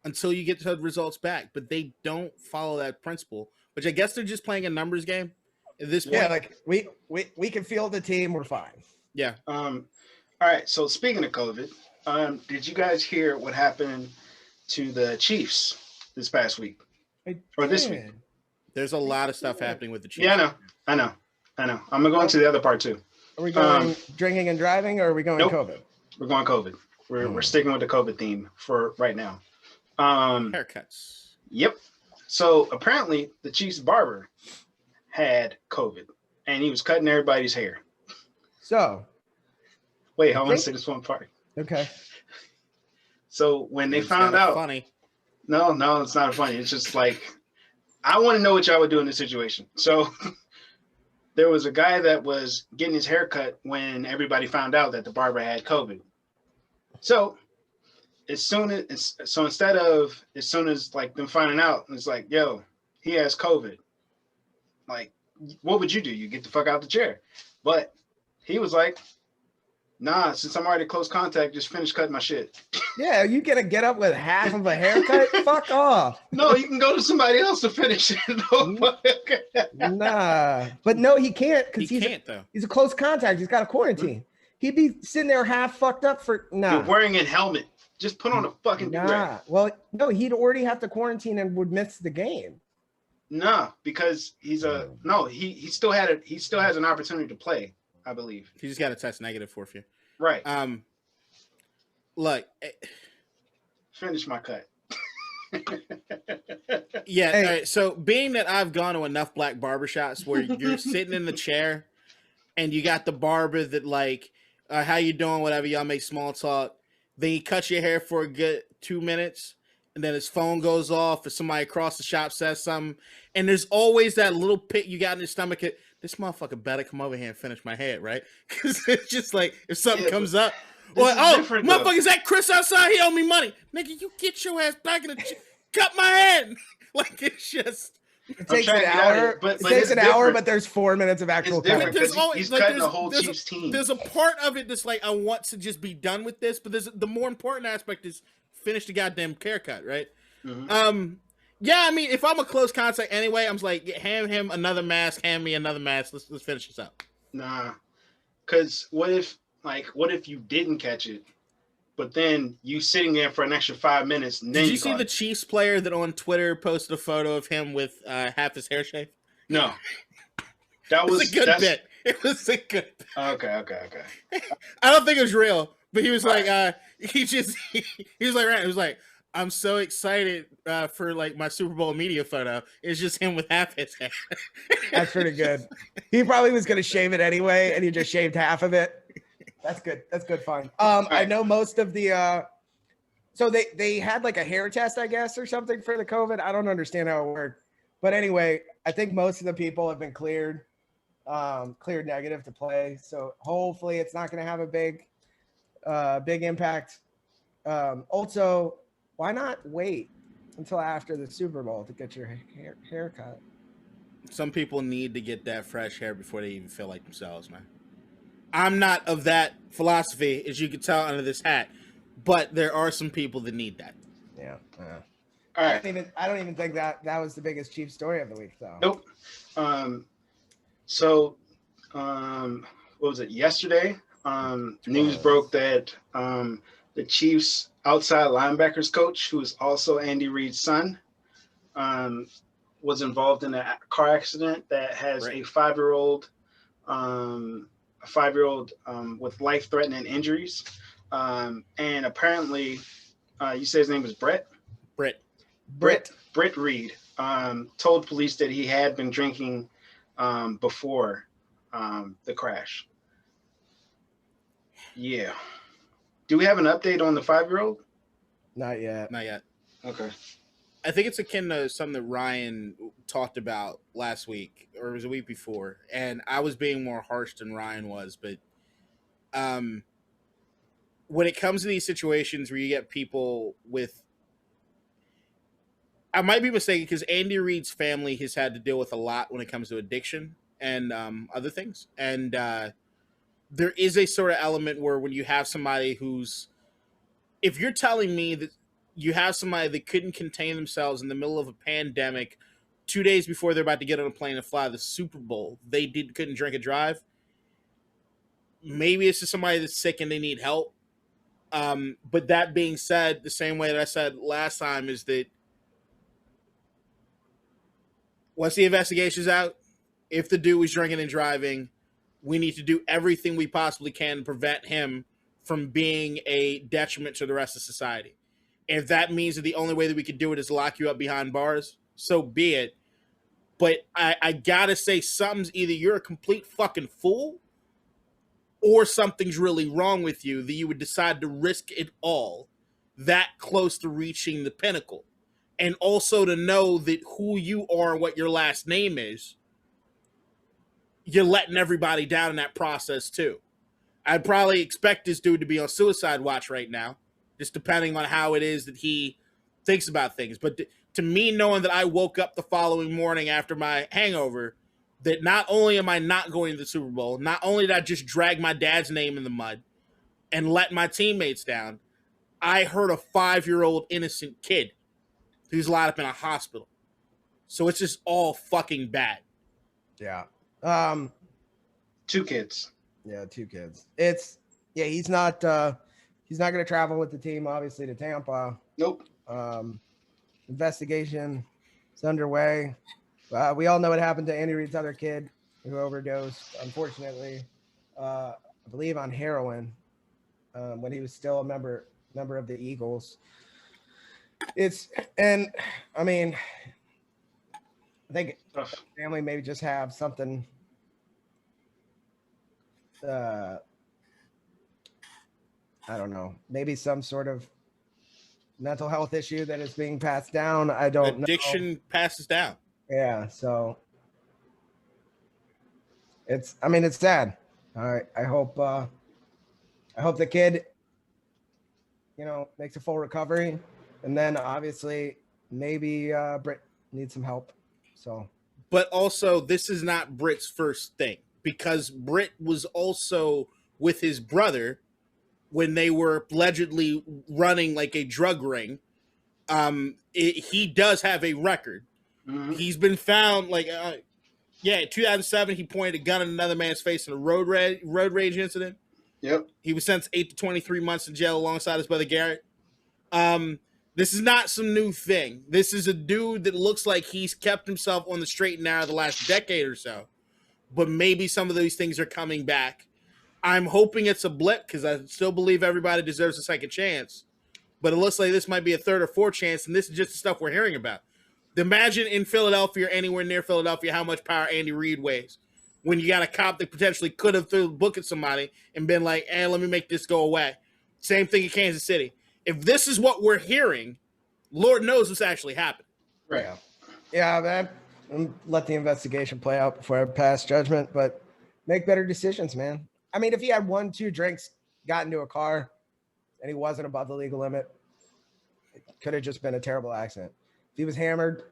until you get the results back, but they don't follow that principle, which I guess they're just playing a numbers game at this point. Yeah, like we can field the team, we're fine. Yeah. All right, so speaking of COVID, did you guys hear what happened to the Chiefs this past week? This week? There's a lot of stuff happening with the Chiefs. Yeah, I know. I'm gonna go into the other part too. Are we going drinking and driving, or are we going COVID? We're going COVID. We're sticking with the COVID theme for right now. Haircuts. Yep. So apparently the Chiefs barber had COVID and he was cutting everybody's hair. So wait, I want to say this one part. Okay. So when they found out, funny. No, it's not funny. It's just like, I want to know what y'all would do in this situation. So there was a guy that was getting his hair cut when everybody found out that the barber had COVID. So as soon as like them finding out, it's like, yo, he has COVID. Like, what would you do? You get the fuck out the chair. But he was like, nah, since I'm already close contact, just finish cutting my shit. Yeah, you gonna get up with half of a haircut? Fuck off. No, you can go to somebody else to finish it. Nah, but no, he can't because he's a close contact. He's got a quarantine. He'd be sitting there half fucked up for You're wearing a helmet. Just put on a fucking do-rag. Well, no, he'd already have to quarantine and would miss the game. Nah, because he still has an opportunity to play, I believe. He just got a test negative for you. Right. Look, finish my cut. Yeah. Hey. All right, so being that I've gone to enough black barbershops where you're sitting in the chair and you got the barber that like, how you doing? Whatever, y'all make small talk. Then he cuts your hair for a good 2 minutes, and then his phone goes off, or somebody across the shop says something, and there's always that little pit you got in your stomach. This motherfucker better come over here and finish my hair, right? Because it's just like if something comes up, well, motherfucker, is that Chris outside? He owe me money, nigga. You get your ass back in the cut my head. Like it's just. It takes an hour, but it takes an hour, but there's 4 minutes of actual cutting. He's cutting the whole Chiefs team. There's a part of it that's like, I want to just be done with this, but the more important aspect is finish the goddamn haircut, right? Mm-hmm. Yeah, I mean, if I'm a close contact anyway, I'm just like, hand him another mask, hand me another mask. Let's finish this up. Nah, because what if you didn't catch it? But then you sitting there for an extra 5 minutes. And then Did you see the Chiefs player that on Twitter posted a photo of him with half his hair shaved? No, that was a good bit. It was a good. Okay. I don't think it was real, but he was like, he was like, right. He was like, I'm so excited for like my Super Bowl media photo. It's just him with half his hair. That's pretty good. He probably was going to shave it anyway, and he just shaved half of it. That's good. That's good fun. I know most of the so they had like a hair test, I guess, or something for the COVID. I don't understand how it worked. But anyway, I think most of the people have been cleared negative to play. So hopefully it's not going to have a big impact. Also, why not wait until after the Super Bowl to get your haircut? Some people need to get that fresh hair before they even feel like themselves, man. I'm not of that philosophy, as you can tell under this hat, but there are some people that need that. Yeah. All right. I don't even think that was the biggest Chiefs story of the week, though. Nope. What was it? Yesterday, news broke that the Chiefs' outside linebackers coach, who is also Andy Reid's son, was involved in a car accident that has a 5-year-old with life-threatening injuries. And apparently, you say his name was Britt Reid, told police that he had been drinking before the crash. Yeah. Do we have an update on the 5-year-old? Not yet. Okay. I think it's akin to something that Ryan talked about last week, or it was a week before, and I was being more harsh than Ryan was, but when it comes to these situations where you get people with, I might be mistaken because Andy Reid's family has had to deal with a lot when it comes to addiction and other things. And there is a sort of element where when you have somebody who's, if you're telling me that you have somebody that couldn't contain themselves in the middle of a pandemic 2 days before they're about to get on a plane and fly the Super Bowl, they couldn't drink and drive. Maybe it's just somebody that's sick and they need help. But that being said, the same way that I said last time is that once the investigation's out, if the dude was drinking and driving, we need to do everything we possibly can to prevent him from being a detriment to the rest of society. If that means that the only way that we could do it is lock you up behind bars, so be it. But I gotta say, something's either you're a complete fucking fool or something's really wrong with you that you would decide to risk it all that close to reaching the pinnacle. And also to know that who you are and what your last name is, you're letting everybody down in that process too. I'd probably expect this dude to be on suicide watch right now, just depending on how it is that he thinks about things. But to me, knowing that I woke up the following morning after my hangover, that not only am I not going to the Super Bowl, not only did I just drag my dad's name in the mud and let my teammates down, I hurt a 5-year-old innocent kid who's locked up in a hospital. So it's just all fucking bad. Yeah. 2 kids. Yeah, 2 kids. He's not going to travel with the team, obviously, to Tampa. Nope. Investigation is underway. We all know what happened to Andy Reid's other kid who overdosed, unfortunately, I believe on heroin, when he was still a member of the Eagles. I think family maybe just have something. I don't know, maybe some sort of mental health issue that is being passed down. I don't know. Addiction passes down. Yeah, so it's sad. I hope the kid, makes a full recovery, and then obviously maybe Britt needs some help. So, but also this is not Britt's first thing, because Britt was also with his brother when they were allegedly running like a drug ring. He does have a record. Mm-hmm. He's been found in 2007, he pointed a gun at another man's face in a road rage incident. Yep. He was sentenced 8 to 23 months in jail alongside his brother Garrett. This is not some new thing. This is a dude that looks like he's kept himself on the straight and narrow the last decade or so. but maybe some of these things are coming back. I'm hoping it's a blip because I still believe everybody deserves a second chance. But it looks like this might be a third or fourth chance, and this is just the stuff we're hearing about. Imagine in Philadelphia or anywhere near Philadelphia how much power Andy Reid weighs when you got a cop that potentially could have threw the book at somebody and been like, let me make this go away. Same thing in Kansas City. If this is what we're hearing, Lord knows what's actually happened. Right. Yeah, man. Let the investigation play out before I pass judgment, but make better decisions, man. I mean, if he had 1-2 drinks, got into a car, and he wasn't above the legal limit, it could have just been a terrible accident. If he was hammered.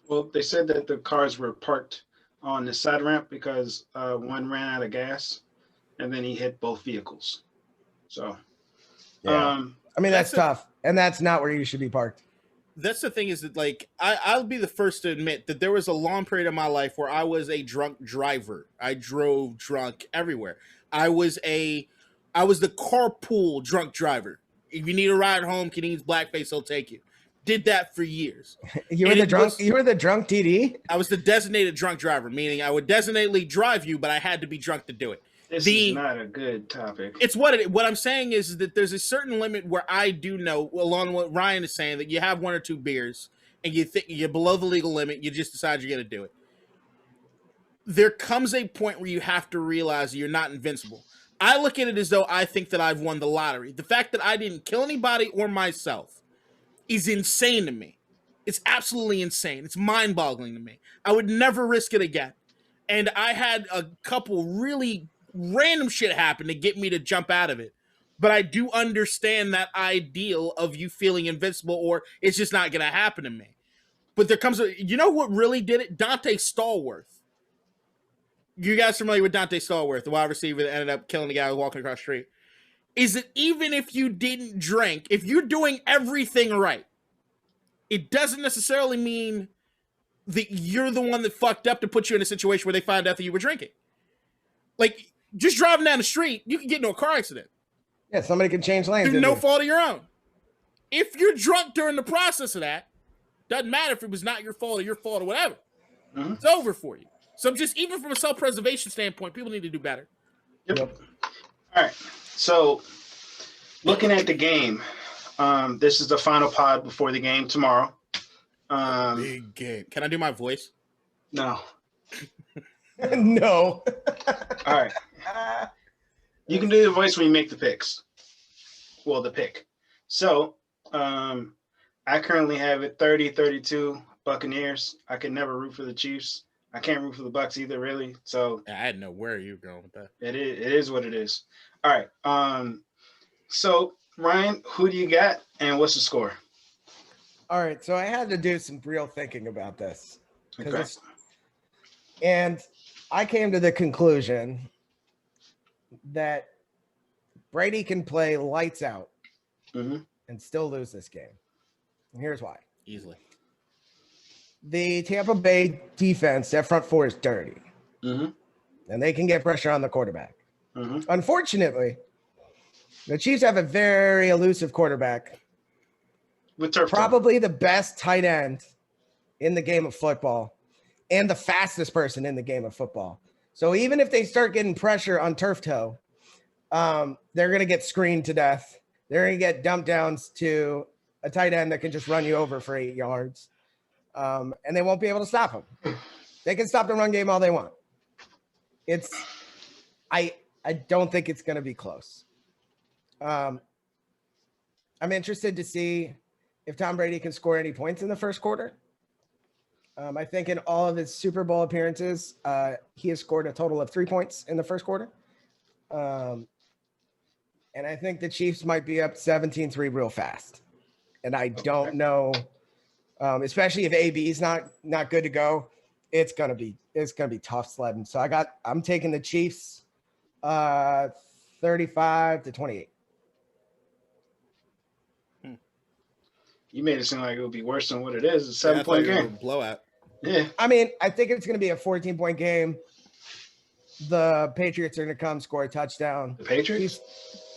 Well, they said that the cars were parked on the side ramp because one ran out of gas, and then he hit both vehicles. So, yeah. I mean, that's tough, and that's not where you should be parked. That's the thing is that, like, I'll be the first to admit that there was a long period of my life where I was a drunk driver. I drove drunk everywhere. I was the carpool drunk driver. If you need a ride home, Kenny's blackface, he'll take you. Did that for years. You were the drunk TD? I was the designated drunk driver, meaning I would designately drive you, but I had to be drunk to do it. This is not a good topic. It's what I'm saying is that there's a certain limit where I do know, along with what Ryan is saying, that you have 1 or 2 beers and you think you're below the legal limit, you just decide you're going to do it. There comes a point where you have to realize you're not invincible. I look at it as though I think that I've won the lottery. The fact that I didn't kill anybody or myself is insane to me. It's absolutely insane. It's mind-boggling to me. I would never risk it again. And I had a couple really random shit happen to get me to jump out of it. But I do understand that ideal of you feeling invincible or it's just not going to happen to me. But there comes you know what really did it? Dante Stallworth. You guys familiar with Dante Stallworth, the wide receiver that ended up killing the guy who was walking across the street? Is that even if you didn't drink, if you're doing everything right, it doesn't necessarily mean that you're the one that fucked up to put you in a situation where they find out that you were drinking. Like, just driving down the street, you can get into a car accident. Yeah, somebody can change lanes. Through no fault of your own. If you're drunk during the process of that, doesn't matter if it was not your fault or whatever. Mm-hmm. It's over for you. So just even from a self-preservation standpoint, people need to do better. Yep. All right. So looking at the game, this is the final pod before the game tomorrow. Big game. Can I do my voice? No. No. All right. You can do the voice when you make the picks. Well, the pick. So I currently have it 30-32 Buccaneers. I can never root for the Chiefs. I can't root for the Bucs either, really. So I didn't know where you were going with that. It is what it is. All right. So Ryan, who do you got, and what's the score? All right. So I had to do some real thinking about this. Okay. And I came to the conclusion that Brady can play lights out and still lose this game. And here's why. Easily. The Tampa Bay defense, that front four is dirty. And they can get pressure on the quarterback. Unfortunately, the Chiefs have a very elusive quarterback. With turf probably the best tight end in the game of football and the fastest person in the game of football. So even if they start getting pressure on turf toe, they're going to get screened to death. They're going to get dumped downs to a tight end that can just run you over for 8 yards. And they won't be able to stop them. They can stop the run game all they want. I don't think it's going to be close. I'm interested to see if Tom Brady can score any points in the first quarter. I think in all of his Super Bowl appearances, he has scored a total of 3 points in the first quarter. And I think the Chiefs might be up 17-3 real fast. And I don't know, especially if AB is not good to go, it's gonna be tough sledding. So I'm taking the Chiefs 35-28. You made it seem like it would be worse than what it is. It's a 7-point game. Blowout. Yeah. I mean, I think it's going to be a 14-point game. The Patriots are going to come score a touchdown. The Patriots?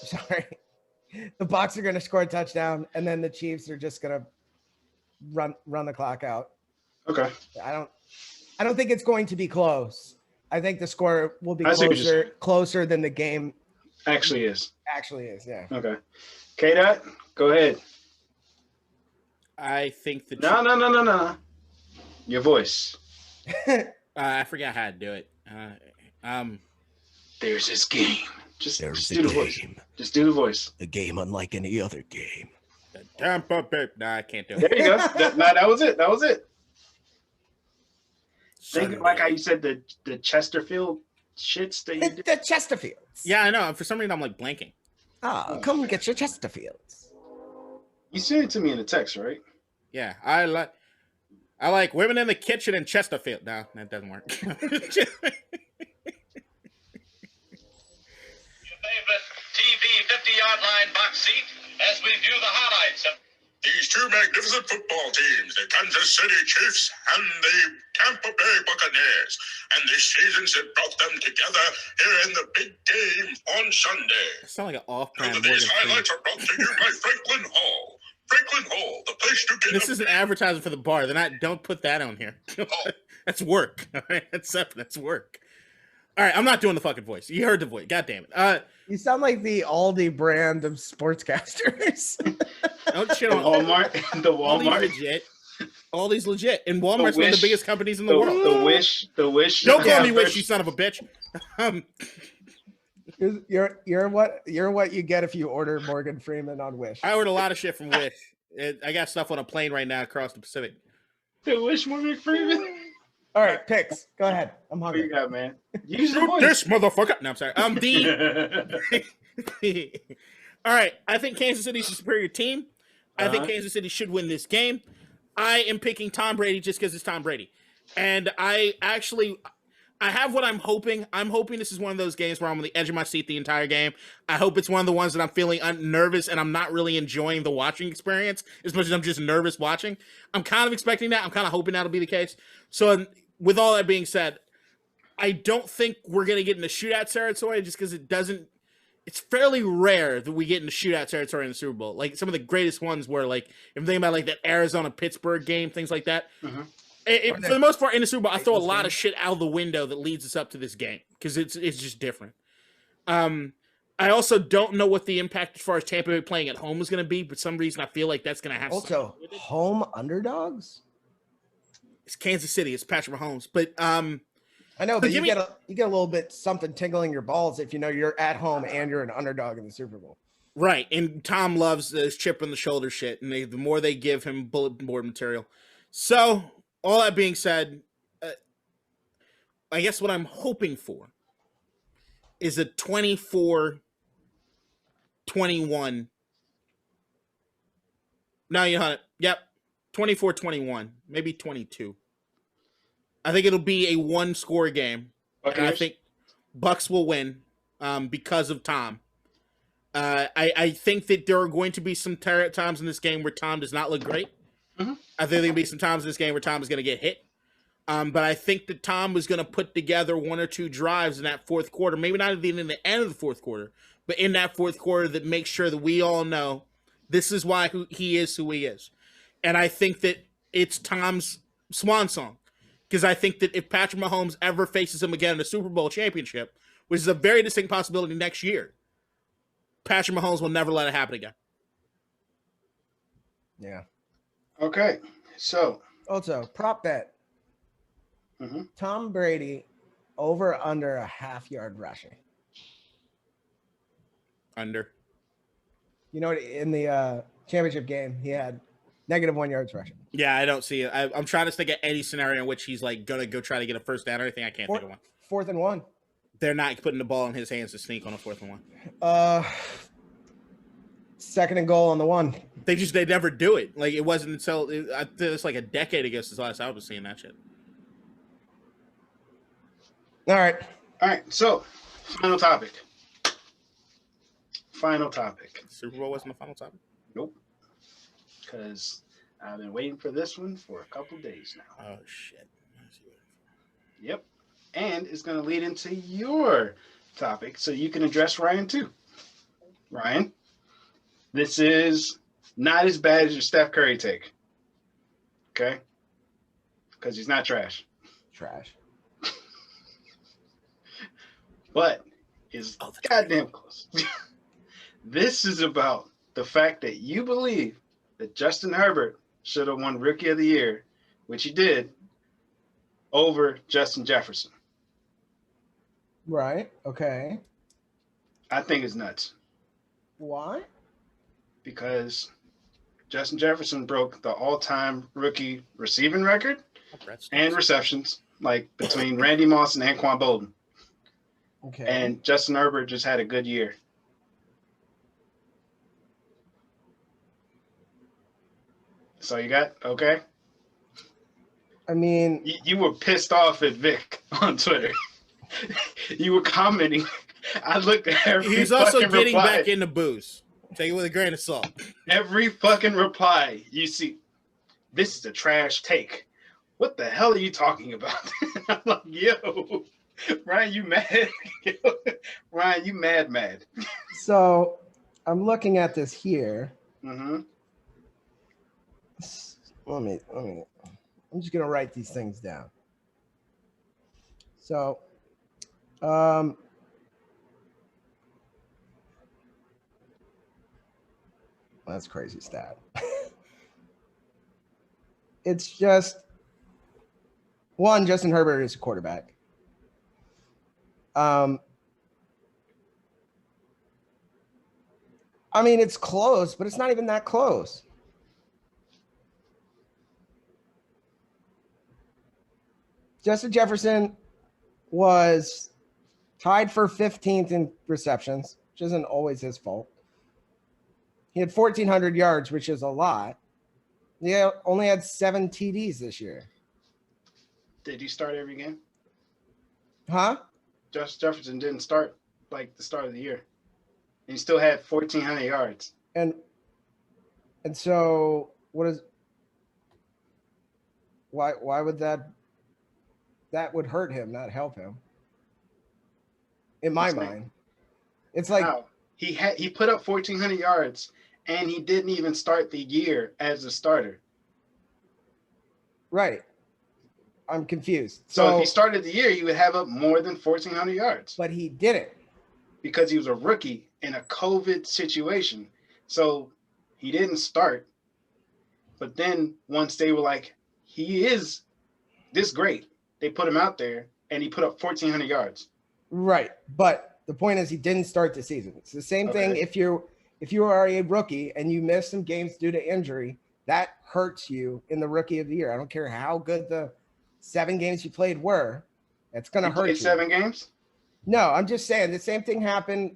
Sorry. The Bucs are going to score a touchdown, and then the Chiefs are just going to run the clock out. Okay. I don't think it's going to be close, I think the score will be I see what you're saying. closer than the game Actually is. Yeah. Okay. K-Dot, go ahead. I think the No. Your voice. I forgot how to do it. There's this game. Just There's do a the game. voice. Just do the voice. A game unlike any other game. the Tampa Bay. Nah, I can't do it. There you go. That was it. That was it. Sunday. Think like how you said the Chesterfield shits that you did. The Chesterfields. Yeah, I know. For some reason, I'm like blanking. Oh, come get your Chesterfields. You sent it to me in a text, right? Yeah, I like women in the kitchen in Chesterfield. No, that doesn't work. Your favorite TV 50-yard line box seat as we view the highlights of These two magnificent football teams, the Kansas City Chiefs and the Tampa Bay Buccaneers. And the seasons that brought them together here in the big game on Sunday. I sound like an off-brand These Morgan Freeman. highlights are brought to you by Franklin Hall. Franklin Hall, the place to get This is an advertisement for the bar. They're not. Don't put that on here. That's work. All right, that's work. All right, I'm not doing the fucking voice. You heard the voice. God damn it. You sound like the Aldi brand of sportscasters. Don't shit on Walmart. The Aldi's Walmart. legit. Aldi's legit, and Walmart's one of the biggest companies in the world. The Wish. Don't call me Wish, you son of a bitch. You're what you get if you order Morgan Freeman on Wish. I ordered a lot of shit from Wish. I got stuff on a plane right now across the Pacific. The Wish Morgan Freeman. All right, picks. Go ahead. I'm What you hungry. got, man? Use the Shoot voice. this motherfucker. No, I'm sorry. All right. I think Kansas City's a superior team. I think Kansas City should win this game. I am picking Tom Brady just because it's Tom Brady. And I have what I'm hoping. I'm hoping this is one of those games where I'm on the edge of my seat the entire game. I hope it's one of the ones that I'm feeling nervous and I'm not really enjoying the watching experience as much as I'm just nervous watching. I'm kind of expecting that. I'm kind of hoping that'll be the case. So with all that being said, I don't think we're going to get into shootout territory just because it's fairly rare that we get into shootout territory in the Super Bowl. Like some of the greatest ones were like, if I'm thinking about like that Arizona-Pittsburgh game, things like that. Mhm. For the most part in the Super Bowl, I throw a lot of shit out of the window that leads us up to this game because it's just different. I also don't know what the impact as far as Tampa Bay playing at home is going to be, but for some reason I feel like that's going to have something Also, to do with it. home underdogs. It's Kansas City, it's Patrick Mahomes, but I know, but you give me- get a little bit something tingling your balls if you know you're at home and you're an underdog in the Super Bowl. right. And Tom loves this chip on the shoulder shit, and the more they give him bulletin board material. So all that being said, I guess what I'm hoping for is a 24-21. No, you know it. Yep. 24-21, maybe 22. I think it'll be a one-score game. And I Buccaneers? think Bucks will win because of Tom. I think that there are going to be some times in this game where Tom does not look great. Mhm. I think there will be some times in this game where Tom is going to get hit. But I think that Tom was going to put together one or two drives in that fourth quarter, maybe not even in the end of the fourth quarter, but in that fourth quarter that makes sure that we all know this is why he is who he is. And I think that it's Tom's swan song. Because I think that if Patrick Mahomes ever faces him again in a Super Bowl championship, which is a very distinct possibility next year, Patrick Mahomes will never let it happen again. Yeah. Okay. So, Also, prop bet. Mhm. Tom Brady over under a half-yard rushing. Under. You know, in the championship game, he had -1 yards rushing. Yeah, I don't see it. I'm trying to think of any scenario in which he's like going to go try to get a first down or anything. I can't think of one. 4th and 1. They're not putting the ball in his hands to sneak on a 4th and 1. 2nd and goal on the 1. They never do it. Like it wasn't until it's like a decade ago since last I was seeing that shit. All right. all right. So, final topic. Final topic. Super Bowl wasn't the final topic. Nope. Because I've been waiting for this one for a couple days now. Oh shit. Yep. And it's going to lead into your topic so you can address Ryan too. Ryan, this is not as bad as your Steph Curry take. Okay? Because he's not trash. Trash. but it's goddamn close. This is about the fact that you believe that Justin Herbert should have won Rookie of the Year, which he did, over Justin Jefferson. Right. Okay. I think it's nuts. Why? Because Justin Jefferson broke the all-time rookie receiving record and receptions, like between Randy Moss and Anquan Bolden. Okay. And Justin Herbert just had a good year. So you got, okay? I mean, you were pissed off at Vic on Twitter. You were commenting. I looked at every He's also fucking getting reply. back into booze. Take it with a grain of salt. Every fucking reply you see, this is a trash take. What the hell are you talking about? I'm like, yo, Ryan, you mad? Ryan, you mad. so I'm looking at this here. Mm-hmm. Let me. I'm just gonna write these things down. So, that's crazy stat. It's just one. Justin Herbert is a quarterback. I mean, it's close, but it's not even that close. Justin Jefferson was tied for 15th in receptions, which isn't always his fault. He had 1,400 yards, which is a lot. He only had 7 TDs this year. Did he start every game? Huh? Justin Jefferson didn't start like the start of the year. And he still had 1,400 yards. And so what is why would that would hurt him, not help him? In my mind. It's like wow. He put up 1,400 yards and he didn't even start the year as a starter. Right. I'm confused. So if he started the year, he would have up more than 1,400 yards. But he didn't. Because he was a rookie in a COVID situation. So he didn't start. But then once they were like, he is this great, they put him out there and he put up 1,400 yards. Right. But the point is he didn't start the season. It's the same thing if you are a rookie and you miss some games due to injury, that hurts you in the Rookie of the Year. I don't care how good the 7 games you played were. It's going to hurt you. 7 games? No, I'm just saying the same thing happened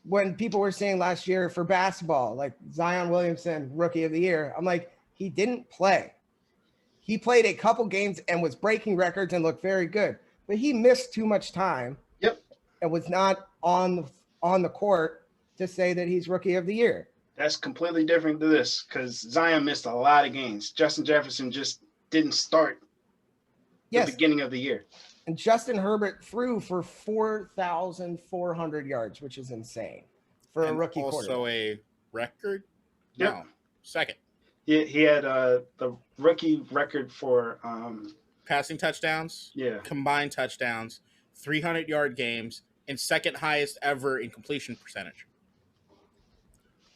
when people were saying last year for basketball, like Zion Williamson, Rookie of the Year. I'm like, he didn't play. He played a couple games and was breaking records and looked very good, but he missed too much time. Yep. And was not on the court to say that he's Rookie of the Year. That's completely different to this because Zion missed a lot of games. Justin Jefferson just didn't start the beginning of the year. And Justin Herbert threw for 4,400 yards, which is insane for a rookie quarterback. Also a record? Yep. No, second. He had the rookie record for passing touchdowns, combined touchdowns, 300-yard games, and second highest ever in completion percentage.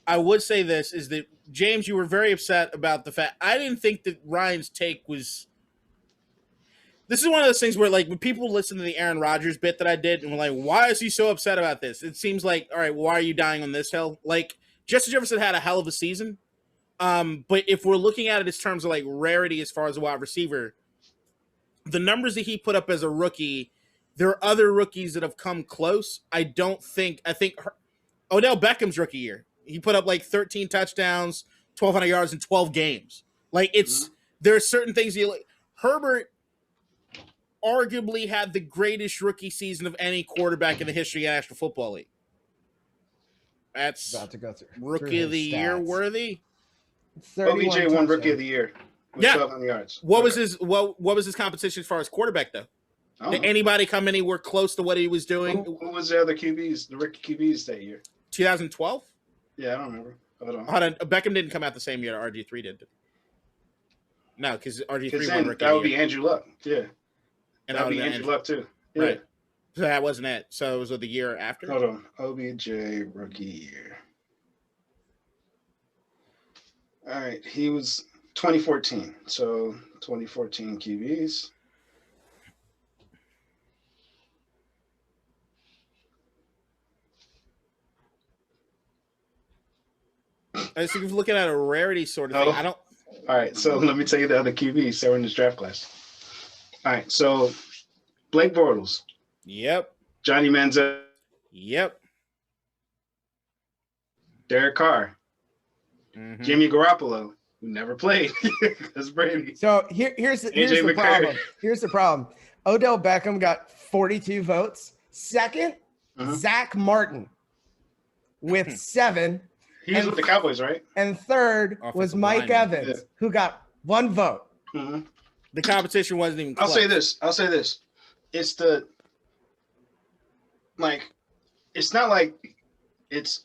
I would say this is that, James, you were very upset about the fact. I didn't think that Ryan's take was. This is one of those things where, like, when people listen to the Aaron Rodgers bit that I did and were like, why is he so upset about this? It seems like, all right, why are you dying on this hill? Like, Justin Jefferson had a hell of a season. But if we're looking at it in terms of, like, rarity as far as a wide receiver, the numbers that he put up as a rookie, there are other rookies that have come close. I think Odell Beckham's rookie year, he put up like 13 touchdowns, 1,200 yards in 12 games. Like there are certain things Herbert arguably had the greatest rookie season of any quarterback in the history of the National Football League. That's about to go through Rookie of the Year worthy. OBJ won Rookie of the Year with 1,200 yards. What was his competition as far as quarterback though? Did anybody come anywhere close to what he was doing? Who was the other QBs, the rookie QBs that year? 2012? Yeah, I don't remember. Hold on. Beckham didn't come out the same year RG3 did. No, because RG3 won rookie. That would be Andrew Luck. Yeah. And that would be Andrew Luck too. Yeah. Right. So that wasn't it. So it was the year after. Hold on. OBJ rookie year. All right. He was 2014. So 2014 QBs. I was looking at a rarity sort of thing. I don't. All right. So let me tell you the other QBs that were in this draft class. All right. So Blake Bortles. Yep. Johnny Manziel. Yep. Derek Carr. Mm-hmm. Jimmy Garoppolo, who never played because Brady. So here's the problem. Here's the problem. Odell Beckham got 42 votes. Second, Zach Martin with 7. He's with the Cowboys, right? And third was Mike Evans, who got 1 vote. Mm-hmm. The competition wasn't even close. I'll say this. It's it's not like it's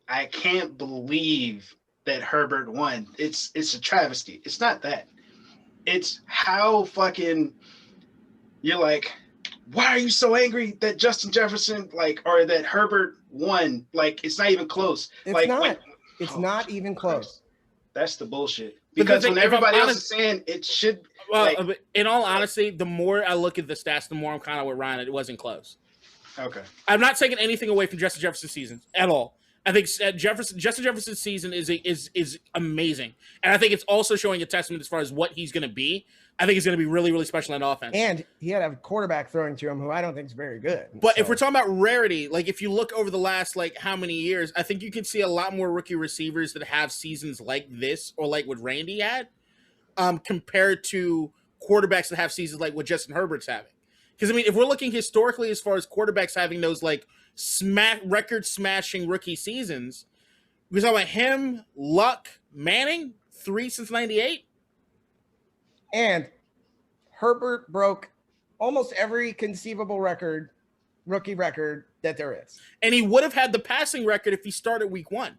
I can't believe that Herbert won. It's a travesty. It's not that. It's how fucking you're like, why are you so angry that Justin Jefferson or that Herbert won? Like, it's not even close. It's not even close. That's the bullshit. Because when everybody else is saying it should. Well, in all honesty, the more I look at the stats, the more I'm kind of with Ryan. It wasn't close. Okay. I'm not taking anything away from Justin Jefferson's season at all. I think Justin Jefferson's season is amazing, and I think it's also showing a testament as far as what he's going to be. I think he's going to be really, really special in offense. And he had a quarterback throwing to him who I don't think is very good. But if we're talking about rarity, like if you look over the last how many years, I think you can see a lot more rookie receivers that have seasons like this or like what Randy had, compared to quarterbacks that have seasons like what Justin Herbert's having. Because I mean, if we're looking historically as far as quarterbacks having those record smashing rookie seasons, we're talking about him, Luck, Manning, 3 since '98. And Herbert broke almost every conceivable rookie record that there is. And he would have had the passing record if he started week 1.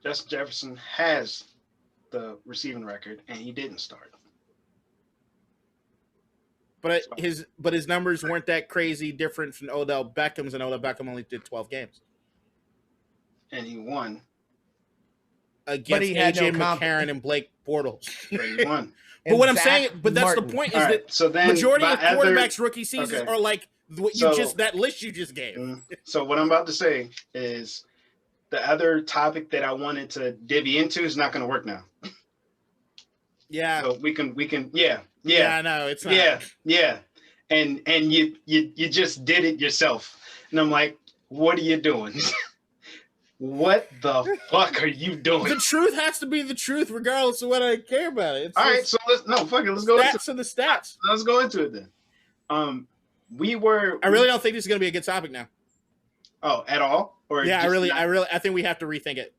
Justin Jefferson has the receiving record, and he didn't start. But his numbers weren't that crazy different from Odell Beckham's, and Odell Beckham only did 12 games. And he won. Against AJ McCarron and Blake Bortles. But he won. But what I'm saying, but that's the point, is that so then majority of quarterbacks' rookie seasons are like what that list you just gave. So what I'm about to say is the other topic that I wanted to divvy into is not going to work now. Yeah. So we can Yeah, no, it's not. Yeah. And you just did it yourself. And I'm like, what are you doing? What the fuck are you doing? The truth has to be the truth, regardless of what I care about it. All right, so let's go into stats and the stats. Let's go into it then. I really don't think this is going to be a good topic now. Oh, at all? Or yeah, I think we have to rethink it.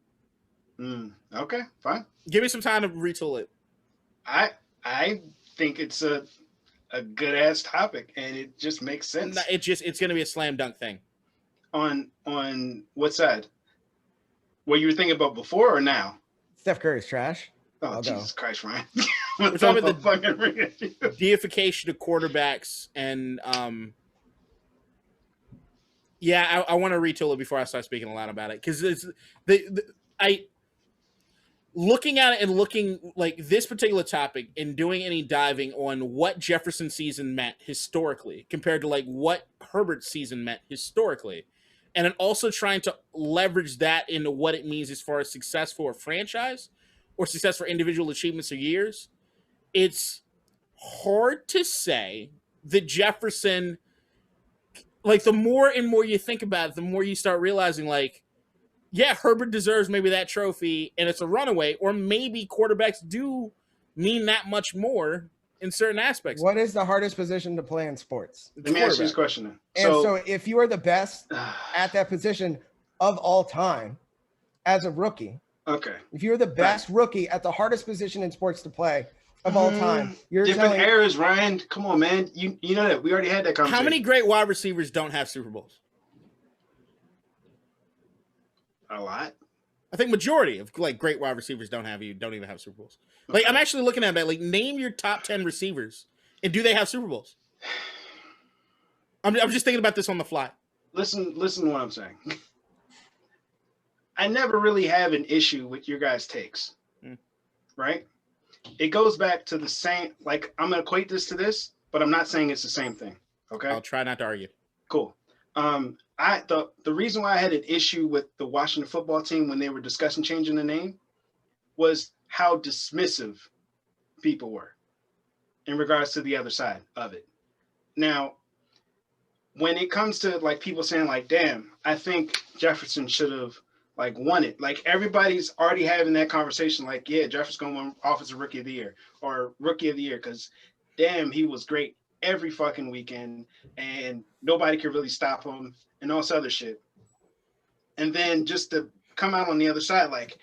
Okay, fine. Give me some time to retool it. I think it's a good ass topic, and it just makes sense. It's going to be a slam dunk thing. On what side? What you were thinking about before or now? Steph Curry's trash. Oh, Jesus Christ, Ryan. We're talking about the deification of quarterbacks, and I want to retool it before I start speaking a lot about it, because it's looking at it and looking like this particular topic and doing any diving on what Jefferson's season meant historically compared to what Herbert's season meant historically. And then also trying to leverage that into what it means as far as success for a franchise or success for individual achievements or years. It's hard to say that Jefferson, the more and more you think about it, the more you start realizing, Herbert deserves maybe that trophy and it's a runaway, or maybe quarterbacks do mean that much more in certain aspects. What is the hardest position to play in sports? Let me ask you this question then. And so if you are the best at that position of all time as a rookie, okay. If you're the best rookie at the hardest position in sports to play of all time, you're different eras, Ryan. Come on, man. You know that we already had that conversation. How many great wide receivers don't have Super Bowls? A lot. I think majority of great wide receivers don't even have Super Bowls. I'm actually looking at that. Name your top 10 receivers And do they have Super Bowls? I'm just thinking about this on the fly. Listen to what I'm saying. I never really have an issue with your guys' takes, right? It goes back to the same, like, I'm going to equate this to this, but I'm not saying it's the same thing, okay? I'll try not to argue. Cool. The reason why I had an issue with the Washington football team when they were discussing changing the name was how dismissive people were in regards to the other side of it. Now, when it comes to like people saying like, damn, I think Jefferson should have like won it. Like everybody's already having that conversation. Like, yeah, Jefferson's going to win Offensive Rookie of the Year or Rookie of the Year because damn, he was great every fucking weekend and nobody could really stop him and all this other shit. And then just to come out on the other side, like,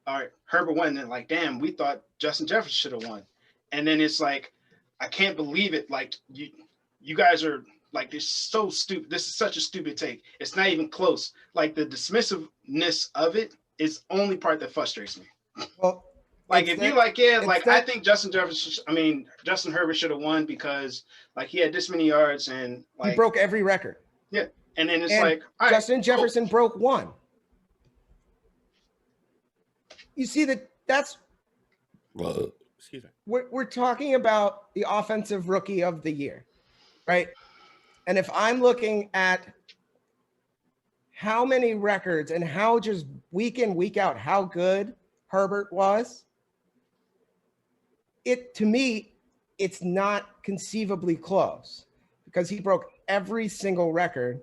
all right, Herbert won, and like, damn, we thought Justin Jefferson should have won. And then it's like, I can't believe it. Like, you guys are like, this is so stupid. This is such a stupid take. It's not even close. Like, the dismissiveness of it is only part that frustrates me. Well, like, if you like, yeah, like, I think Justin Herbert should have won because like he had this many yards and like he broke every record. Yeah. And then it's like, all right, Justin Jefferson broke one. You see that's excuse me. We're talking about the Offensive Rookie of the Year, right? And if I'm looking at how many records and how just week in, week out, how good Herbert was, to me, it's not conceivably close because he broke every single record.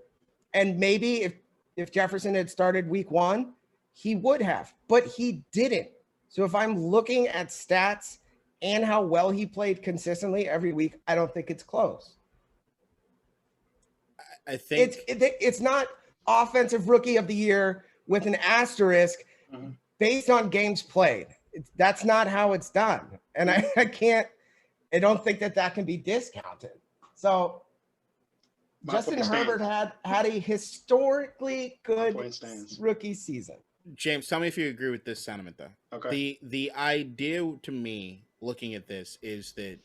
And maybe if Jefferson had started week one, he would have, but he didn't. So if I'm looking at stats and how well he played consistently every week, I don't think it's close. I think it's not Offensive Rookie of the Year with an asterisk based on games played. That's not how it's done. And I don't think that can be discounted. So Justin Herbert had a historically good rookie season. James, tell me if you agree with this sentiment, though. Okay. The idea to me, looking at this, is that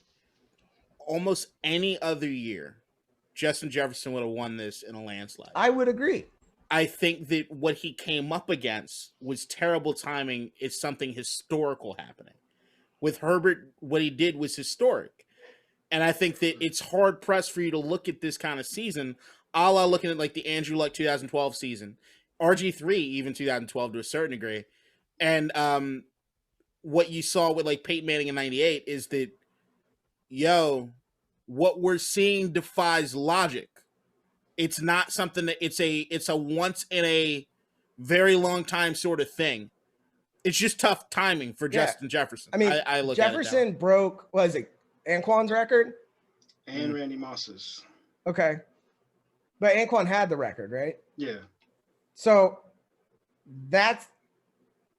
almost any other year, Justin Jefferson would have won this in a landslide. I would agree. I think that what he came up against was terrible timing. It's something historical happening. With Herbert, what he did was historic. And I think that it's hard pressed for you to look at this kind of season, a la looking at like the Andrew Luck 2012 season, RG3 even 2012 to a certain degree. And what you saw with like Peyton Manning in 98 is that, what we're seeing defies logic. It's not something that it's a once in a very long time sort of thing. It's just tough timing for Justin Jefferson. I mean, I look Jefferson at it broke, what is it, Anquan's record? And Randy Moss's. Okay. But Anquan had the record, right? Yeah. So that's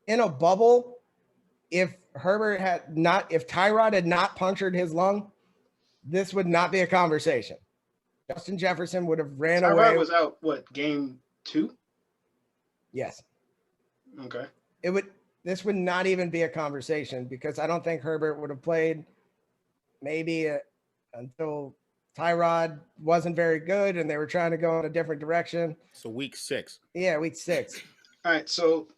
in a bubble. If Tyrod had not punctured his lung, this would not be a conversation. Justin Jefferson would have ran away. Tyrod was out, game 2? Yes. Okay. This would not even be a conversation because I don't think Herbert would have played maybe until Tyrod wasn't very good and they were trying to go in a different direction. So week 6. Yeah, week 6. All right, so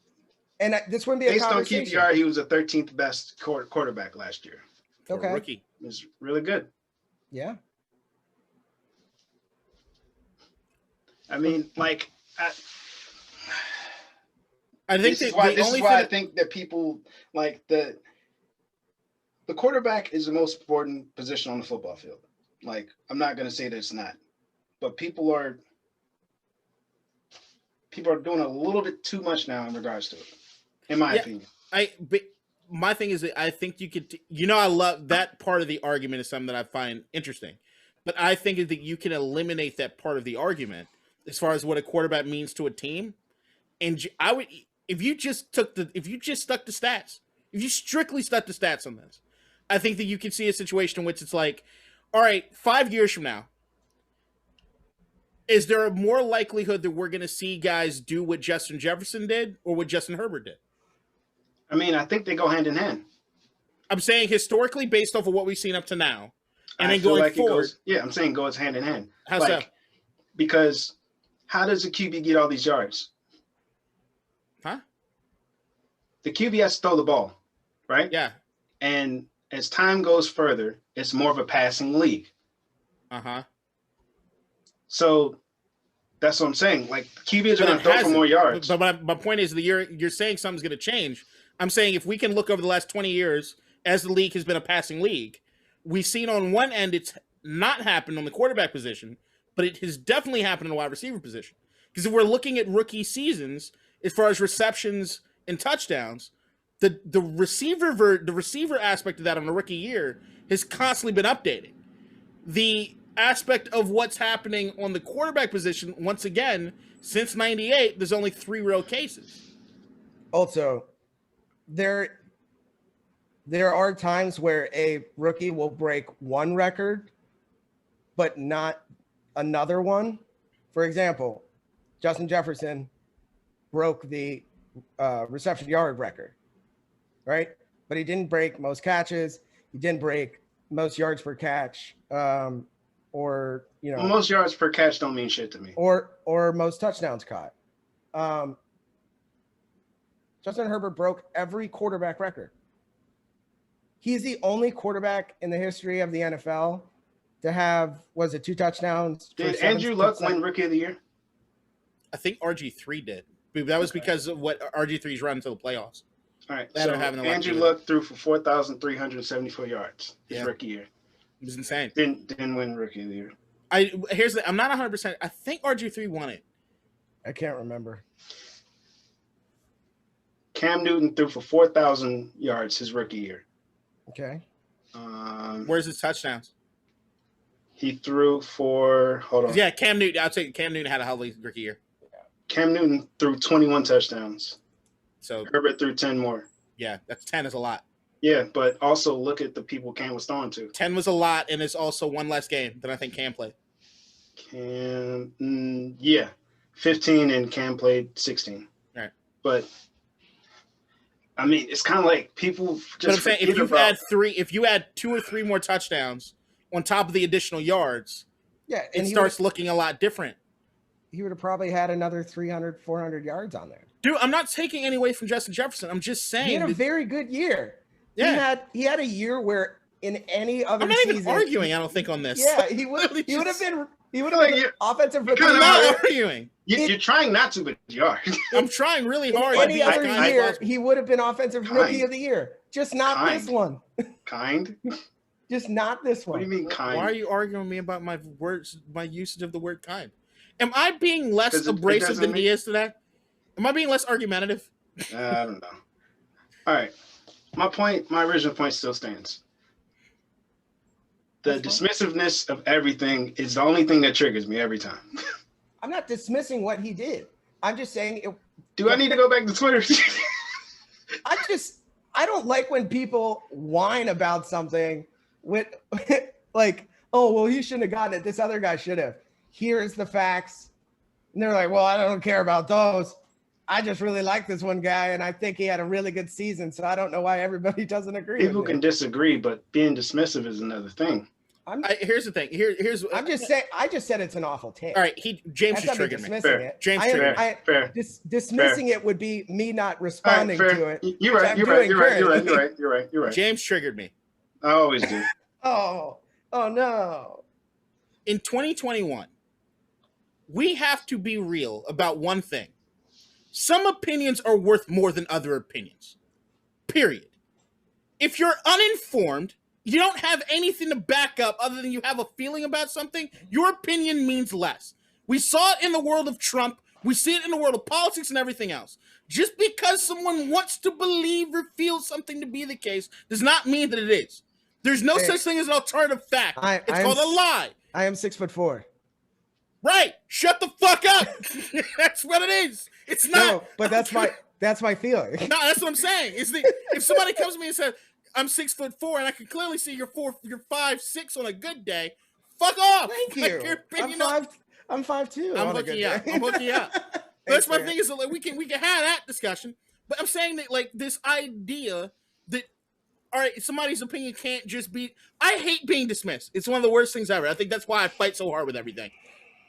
and this wouldn't be a conversation. Based on QPR, he was the 13th best quarterback last year. For a rookie. It was really good. Yeah. I mean, like, I think this is why I think that people like the quarterback is the most important position on the football field. Like, I'm not going to say that it's not, but people are doing a little bit too much now in regards to it, in my opinion. But my thing is that I think you could, I love that part of the argument is something that I find interesting, but I think that you can eliminate that part of the argument as far as what a quarterback means to a team. And I would, if you just stuck to stats, if you strictly stuck to stats on this, I think that you can see a situation in which it's like, all right, 5 years from now, is there a more likelihood that we're going to see guys do what Justin Jefferson did or what Justin Herbert did? I mean, I think they go hand in hand. I'm saying historically, based off of what we've seen up to now, And then going forward, I'm saying goes hand in hand. How so? Because how does a QB get all these yards? Huh? The QB has to throw the ball, right? Yeah. And as time goes further, it's more of a passing league. Uh-huh. So that's what I'm saying. Like, QBs are going to throw for more yards. But my point is that you're saying something's going to change. I'm saying if we can look over the last 20 years as the league has been a passing league, we've seen on one end it's not happened on the quarterback position, but it has definitely happened in the wide receiver position. Because if we're looking at rookie seasons, as far as receptions and touchdowns, the receiver aspect of that on a rookie year has constantly been updated. The aspect of what's happening on the quarterback position, once again, since 98, there's only 3 real cases. Also, there are times where a rookie will break one record, but not another one. For example, Justin Jefferson broke the reception yard record, right? But he didn't break most catches. He didn't break most yards per catch, or most yards per catch don't mean shit to me. Or most touchdowns caught. Justin Herbert broke every quarterback record. He's the only quarterback in the history of the NFL to have, 2 touchdowns? Did Andrew Luck win Rookie of the Year? I think RG3 did. But that was because of what RG3's run until the playoffs. All right. So Andrew Luck threw for 4,374 yards his rookie year. It was insane. Didn't win Rookie of the Year. I'm not 100%. I think RG3 won it. I can't remember. Cam Newton threw for 4,000 yards his rookie year. Okay. Where's his touchdowns? He threw for, hold on. Yeah, Cam Newton. I'd say Cam Newton had a hell of a rookie year. Cam Newton threw 21 touchdowns. So Herbert threw 10 more. Yeah, that's 10 is a lot. Yeah, but also look at the people Cam was throwing to. 10 was a lot, and it's also one less game than I think Cam played. 15 and Cam played 16. Right. But I mean, it's kind of like people just. But I'm saying if you add 2 or 3 more touchdowns on top of the additional yards, it starts looking a lot different. He would have probably had another 300, 400 yards on there. Dude, I'm not taking any away from Justin Jefferson. I'm just saying he had a very good year. Yeah, he had a year where in any other season, I'm not even arguing. I don't think on this. Yeah, he would have been offensive. I'm not arguing. You're trying not to, but you are. I'm trying really hard. Any other year, he would have been offensive rookie of the year. Just not this one. Kind. Just not this one. What do you mean kind? Why are you arguing with me about my usage of the word kind? Am I being less abrasive than he is today? Am I being less argumentative? I don't know. All right. My original point still stands. The dismissiveness of everything is the only thing that triggers me every time. I'm not dismissing what he did. I'm just saying. Do I need to go back to Twitter? I don't like when people whine about something with like, oh, well, he shouldn't have gotten it. This other guy should have. Here's the facts. And they're like, well, I don't care about those. I just really like this one guy, and I think he had a really good season, so I don't know why everybody doesn't agree. People can disagree, but being dismissive is another thing. Here's the thing. I'm just saying. I just said it's an awful take. All right, James just triggered me. James triggered me. Fair. Dismissing it would be me not responding to it. You're right. You're right. James triggered me. I always do. Oh no. In 2021, we have to be real about one thing. Some opinions are worth more than other opinions. Period. If you're uninformed, you don't have anything to back up other than you have a feeling about something, your opinion means less. We saw it in the world of Trump. We see it in the world of politics and everything else. Just because someone wants to believe or feel something to be the case does not mean that it is. There's no such thing as an alternative fact. It's called a lie. I am 6'4". Right. Shut the fuck up. That's what it is. It's not. No, but that's my feeling. No, that's what I'm saying. If somebody comes to me and says, I'm 6'4" and I can clearly see you're 5'6" on a good day, fuck off. Thank you. I'm 5'2". I'm hooking you up. That's my thing is like we can have that discussion. But I'm saying that like this idea that all right, somebody's opinion can't just be. I hate being dismissed. It's one of the worst things ever. I think that's why I fight so hard with everything.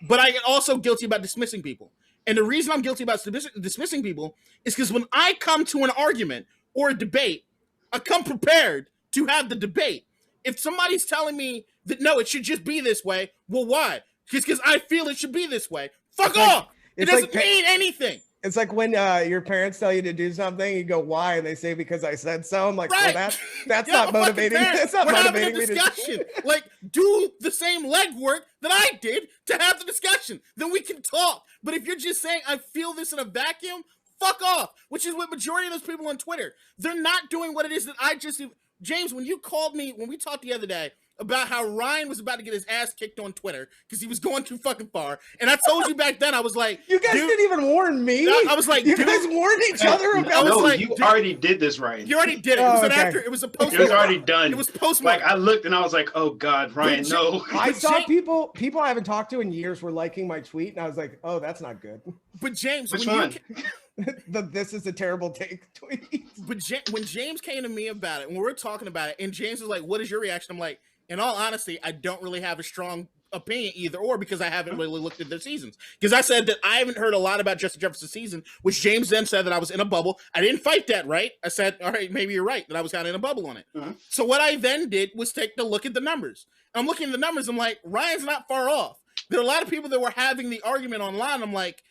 But I get also guilty about dismissing people. And the reason I'm guilty about dismissing people is because when I come to an argument or a debate, I come prepared to have the debate. If somebody's telling me that no, it should just be this way, well, why? Because I feel it should be this way. Fuck off. It doesn't mean anything. It's like when your parents tell you to do something, you go, why? And they say, because I said so. I'm like, right. well, that's not motivating. That's not motivating me to discussion. Like, do the same legwork that I did to have the discussion. Then we can talk. But if you're just saying, I feel this in a vacuum, fuck off. Which is what majority of those people on Twitter, they're not doing what it is that I just... James, when you called me, when we talked the other day about how Ryan was about to get his ass kicked on Twitter because he was going too fucking far, and I told you back then, I was like, you guys didn't even warn me. I was like, you guys warned each other about. I was like, you already did this, Ryan. You already did it. It was after. It was a post. It was already done. It was post. Like I looked and I was like, oh God, Ryan, no. I saw people I haven't talked to in years were liking my tweet, and I was like, oh, that's not good. But James, which one? This is a terrible take tweet. But when James came to me about it, when we were talking about it, and James was like, what is your reaction? I'm like, in all honesty, I don't really have a strong opinion either or because I haven't really looked at their seasons. Because I said that I haven't heard a lot about Justin Jefferson's season, which James then said that I was in a bubble. I didn't fight that, right? I said, all right, maybe you're right, that I was kind of in a bubble on it. Mm-hmm. So what I then did was take a look at the numbers. I'm looking at the numbers. I'm like, Ryan's not far off. There are a lot of people that were having the argument online. I'm like,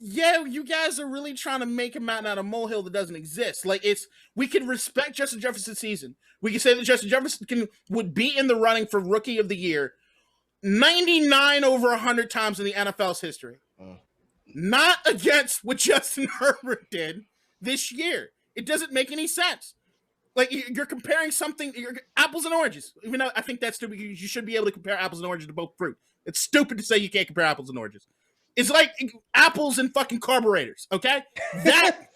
yeah, you guys are really trying to make a mountain out of a molehill that doesn't exist. Like, we can respect Justin Jefferson's season. We can say that Justin Jefferson would be in the running for Rookie of the Year 99 over 100 times in the NFL's history. Not against what Justin Herbert did this year. It doesn't make any sense. Like, you're comparing something, apples and oranges. Even though I think that's stupid. You should be able to compare apples and oranges to both fruit. It's stupid to say you can't compare apples and oranges. It's like apples and fucking carburetors, okay? That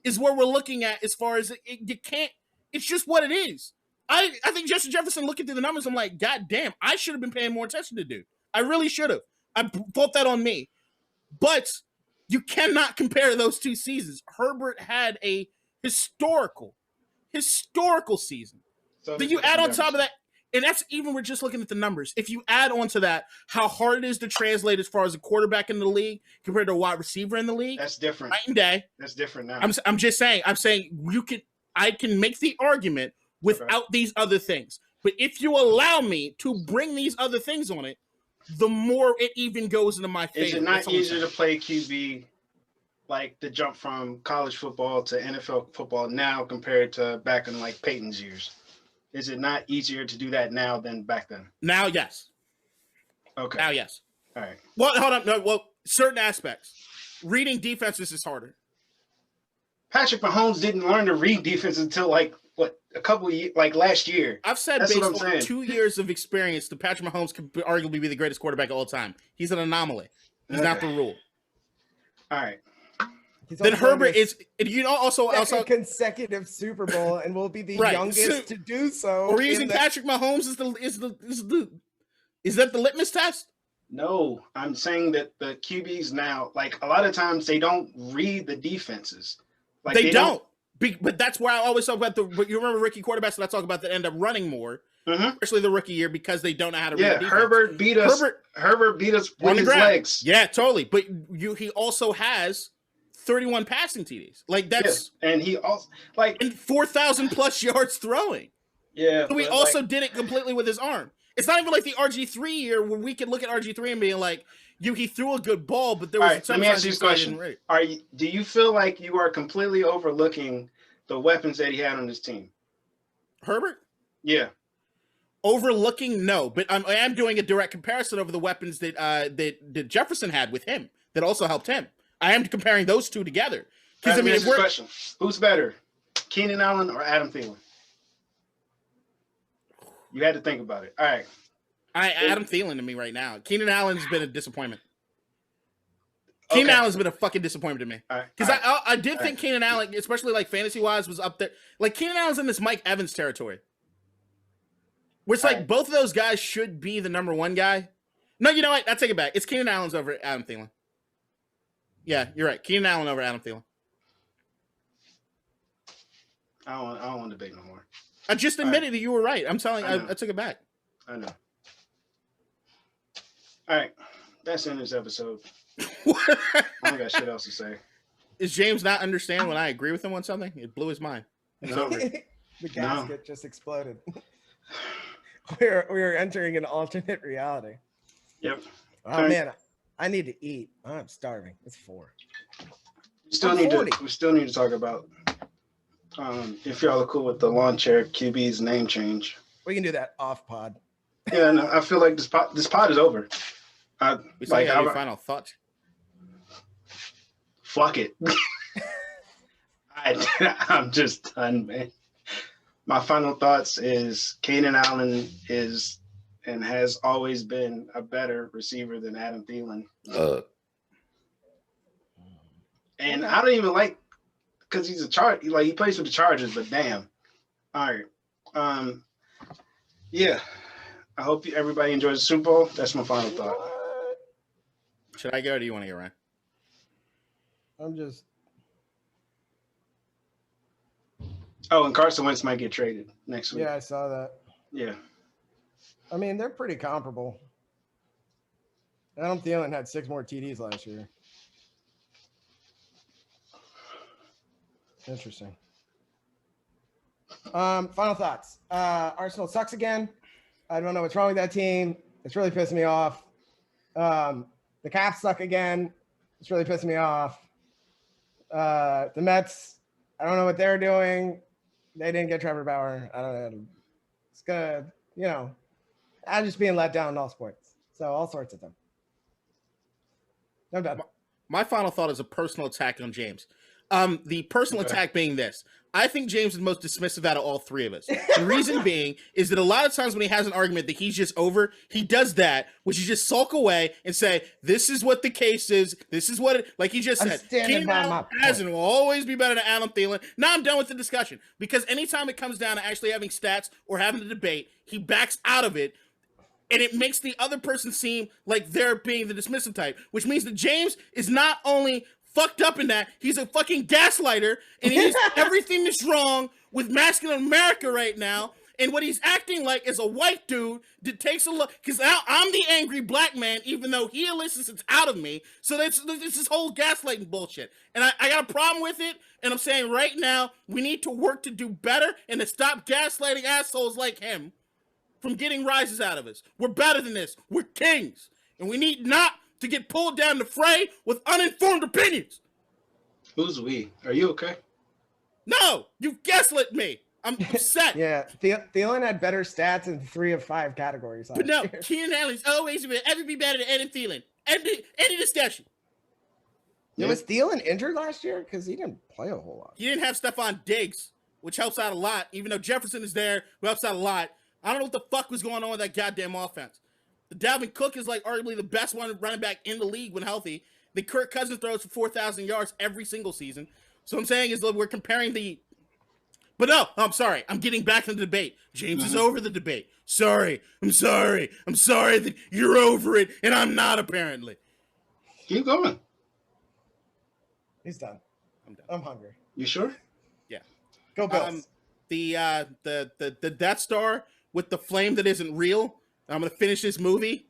is where we're looking at as far as you can't, it's just what it is. I think Justin Jefferson, looking through the numbers, I'm like, God damn, I should have been paying more attention to dude. I really should have. I thought that on me. But you cannot compare those two seasons. Herbert had a historical season. So then you add on top of that, and that's even we're just looking at the numbers. If you add on to that how hard it is to translate as far as a quarterback in the league compared to a wide receiver in the league, that's different. Night and day. That's different now. I'm just saying. I'm saying I can make the argument without these other things. But if you allow me to bring these other things on it, the more it even goes into my favor. Is it not easier to play QB, like the jump from college football to NFL football now compared to back in like Peyton's years? Is it not easier to do that now than back then? Now, yes. Okay. Now, yes. All right. Well, hold on. No, well, certain aspects. Reading defenses is harder. Patrick Mahomes didn't learn to read defense until a couple of years, like last year. I've said based on 2 years of experience, that Patrick Mahomes could arguably be the greatest quarterback of all time. He's an anomaly. He's not the rule. All right. Then Herbert is, also consecutive Super Bowl, and will be the youngest to do so. Are we using Patrick Mahomes is that the litmus test? No, I'm saying that the QBs now, like a lot of times, they don't read the defenses. Like they don't. But that's why I always talk about you remember rookie quarterbacks that I talk about that end up running more, especially the rookie year, because they don't know how to read the defense. Herbert beat us with his legs. Yeah, totally. But he also has 31 passing TDs. Like that's and he also and 4,000 plus yards throwing. Yeah. So he also did it completely with his arm. It's not even like the RG3 year where we could look at RG3 and being like, he threw a good ball, but there was let me ask you this question. Do you feel like you are completely overlooking the weapons that he had on his team? Herbert? Yeah. Overlooking, no, but I am doing a direct comparison over the weapons that Jefferson had with him that also helped him. I am comparing those two together. Because question: who's better, Keenan Allen or Adam Thielen? You had to think about it. All right. Adam Thielen to me right now. Keenan Allen's been a disappointment. Keenan Allen's been a fucking disappointment to me. Because I did think Keenan Allen, especially like fantasy-wise, was up there. Like Keenan Allen's in this Mike Evans territory. Where it's like both of those guys should be the number one guy. No, you know what? I take it back. It's Keenan Allen's over Adam Thielen. Yeah, you're right. Keenan Allen over Adam Thielen. I don't want to debate no more. I just admitted that you were right. I'm telling you, I took it back. I know. All right. That's the end of this episode. I don't got shit else to say. Is James not understand when I agree with him on something? It blew his mind. It's over. The gasket just exploded. We're entering an alternate reality. Yep. Oh man, I need to eat. I'm starving. It's 4. We still need to talk about if y'all are cool with the lawn chair QB's name change. We can do that off pod. Yeah, no, I feel like this pod is over. We still have your final thoughts. Fuck it. I'm just done, man. My final thoughts is Keenan Allen is and has always been a better receiver than Adam Thielen. And I don't even like because he's a he plays for the Chargers, but damn. All right. Yeah. I hope everybody enjoys the Super Bowl. That's my final thought. Should I go or do you want to go, Ryan? I'm just. Oh, and Carson Wentz might get traded next week. Yeah, I saw that. Yeah. I mean, they're pretty comparable. Adam Thielen had 6 more TDs last year. Interesting. Final thoughts. Arsenal sucks again. I don't know what's wrong with that team. It's really pissing me off. The Caps suck again. It's really pissing me off. The Mets, I don't know what they're doing. They didn't get Trevor Bauer. I don't know. It's good. You know, I'm just being let down in all sports. So all sorts of them. I'm done. My final thought is a personal attack on James. The personal attack being this. I think James is the most dismissive out of all 3 of us. The reason being is that a lot of times when he has an argument that he's just over, he does that, which is just sulk away and say, this is what the case is. This is what it, like he just said, Keenan Allen has and will always be better than Adam Thielen. Now I'm done with the discussion because anytime it comes down to actually having stats or having a debate, he backs out of it. And it makes the other person seem like they're being the dismissive type, which means that James is not only fucked up in that, he's a fucking gaslighter, and he's everything that's wrong with masculine America right now. And what he's acting like is a white dude that takes a look, because now I'm the angry black man, even though he elicits it out of me. So that's this whole gaslighting bullshit. And I got a problem with it, and I'm saying right now, we need to work to do better and to stop gaslighting assholes like him from getting rises out of us. We're better than this. We're kings. And we need not to get pulled down the fray with uninformed opinions. Who's we? Are you okay? No, you gaslit me. I'm upset. Yeah, Thielen had better stats in 3 of 5 categories. But no, Keenan Allen's always ever be better than Adam Thielen. Any discussion. Yeah. Was Thielen injured last year? Because he didn't play a whole lot. He didn't have Stephon Diggs, which helps out a lot, even though Jefferson is there, who helps out a lot. I don't know what the fuck was going on with that goddamn offense. The Dalvin Cook is like arguably the best one running back in the league when healthy. The Kirk Cousins throws for 4,000 yards every single season. So what I'm saying is that we're comparing the... But no, I'm sorry. I'm getting back to the debate. James is over the debate. Sorry. I'm sorry that you're over it, and I'm not apparently. Keep going. He's done. I'm done. I'm hungry. You sure? Yeah. Go Bills. The Death Star with the flame that isn't real. I'm gonna finish this movie.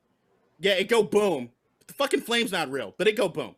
Yeah, it go boom. The fucking flame's not real, but it go boom.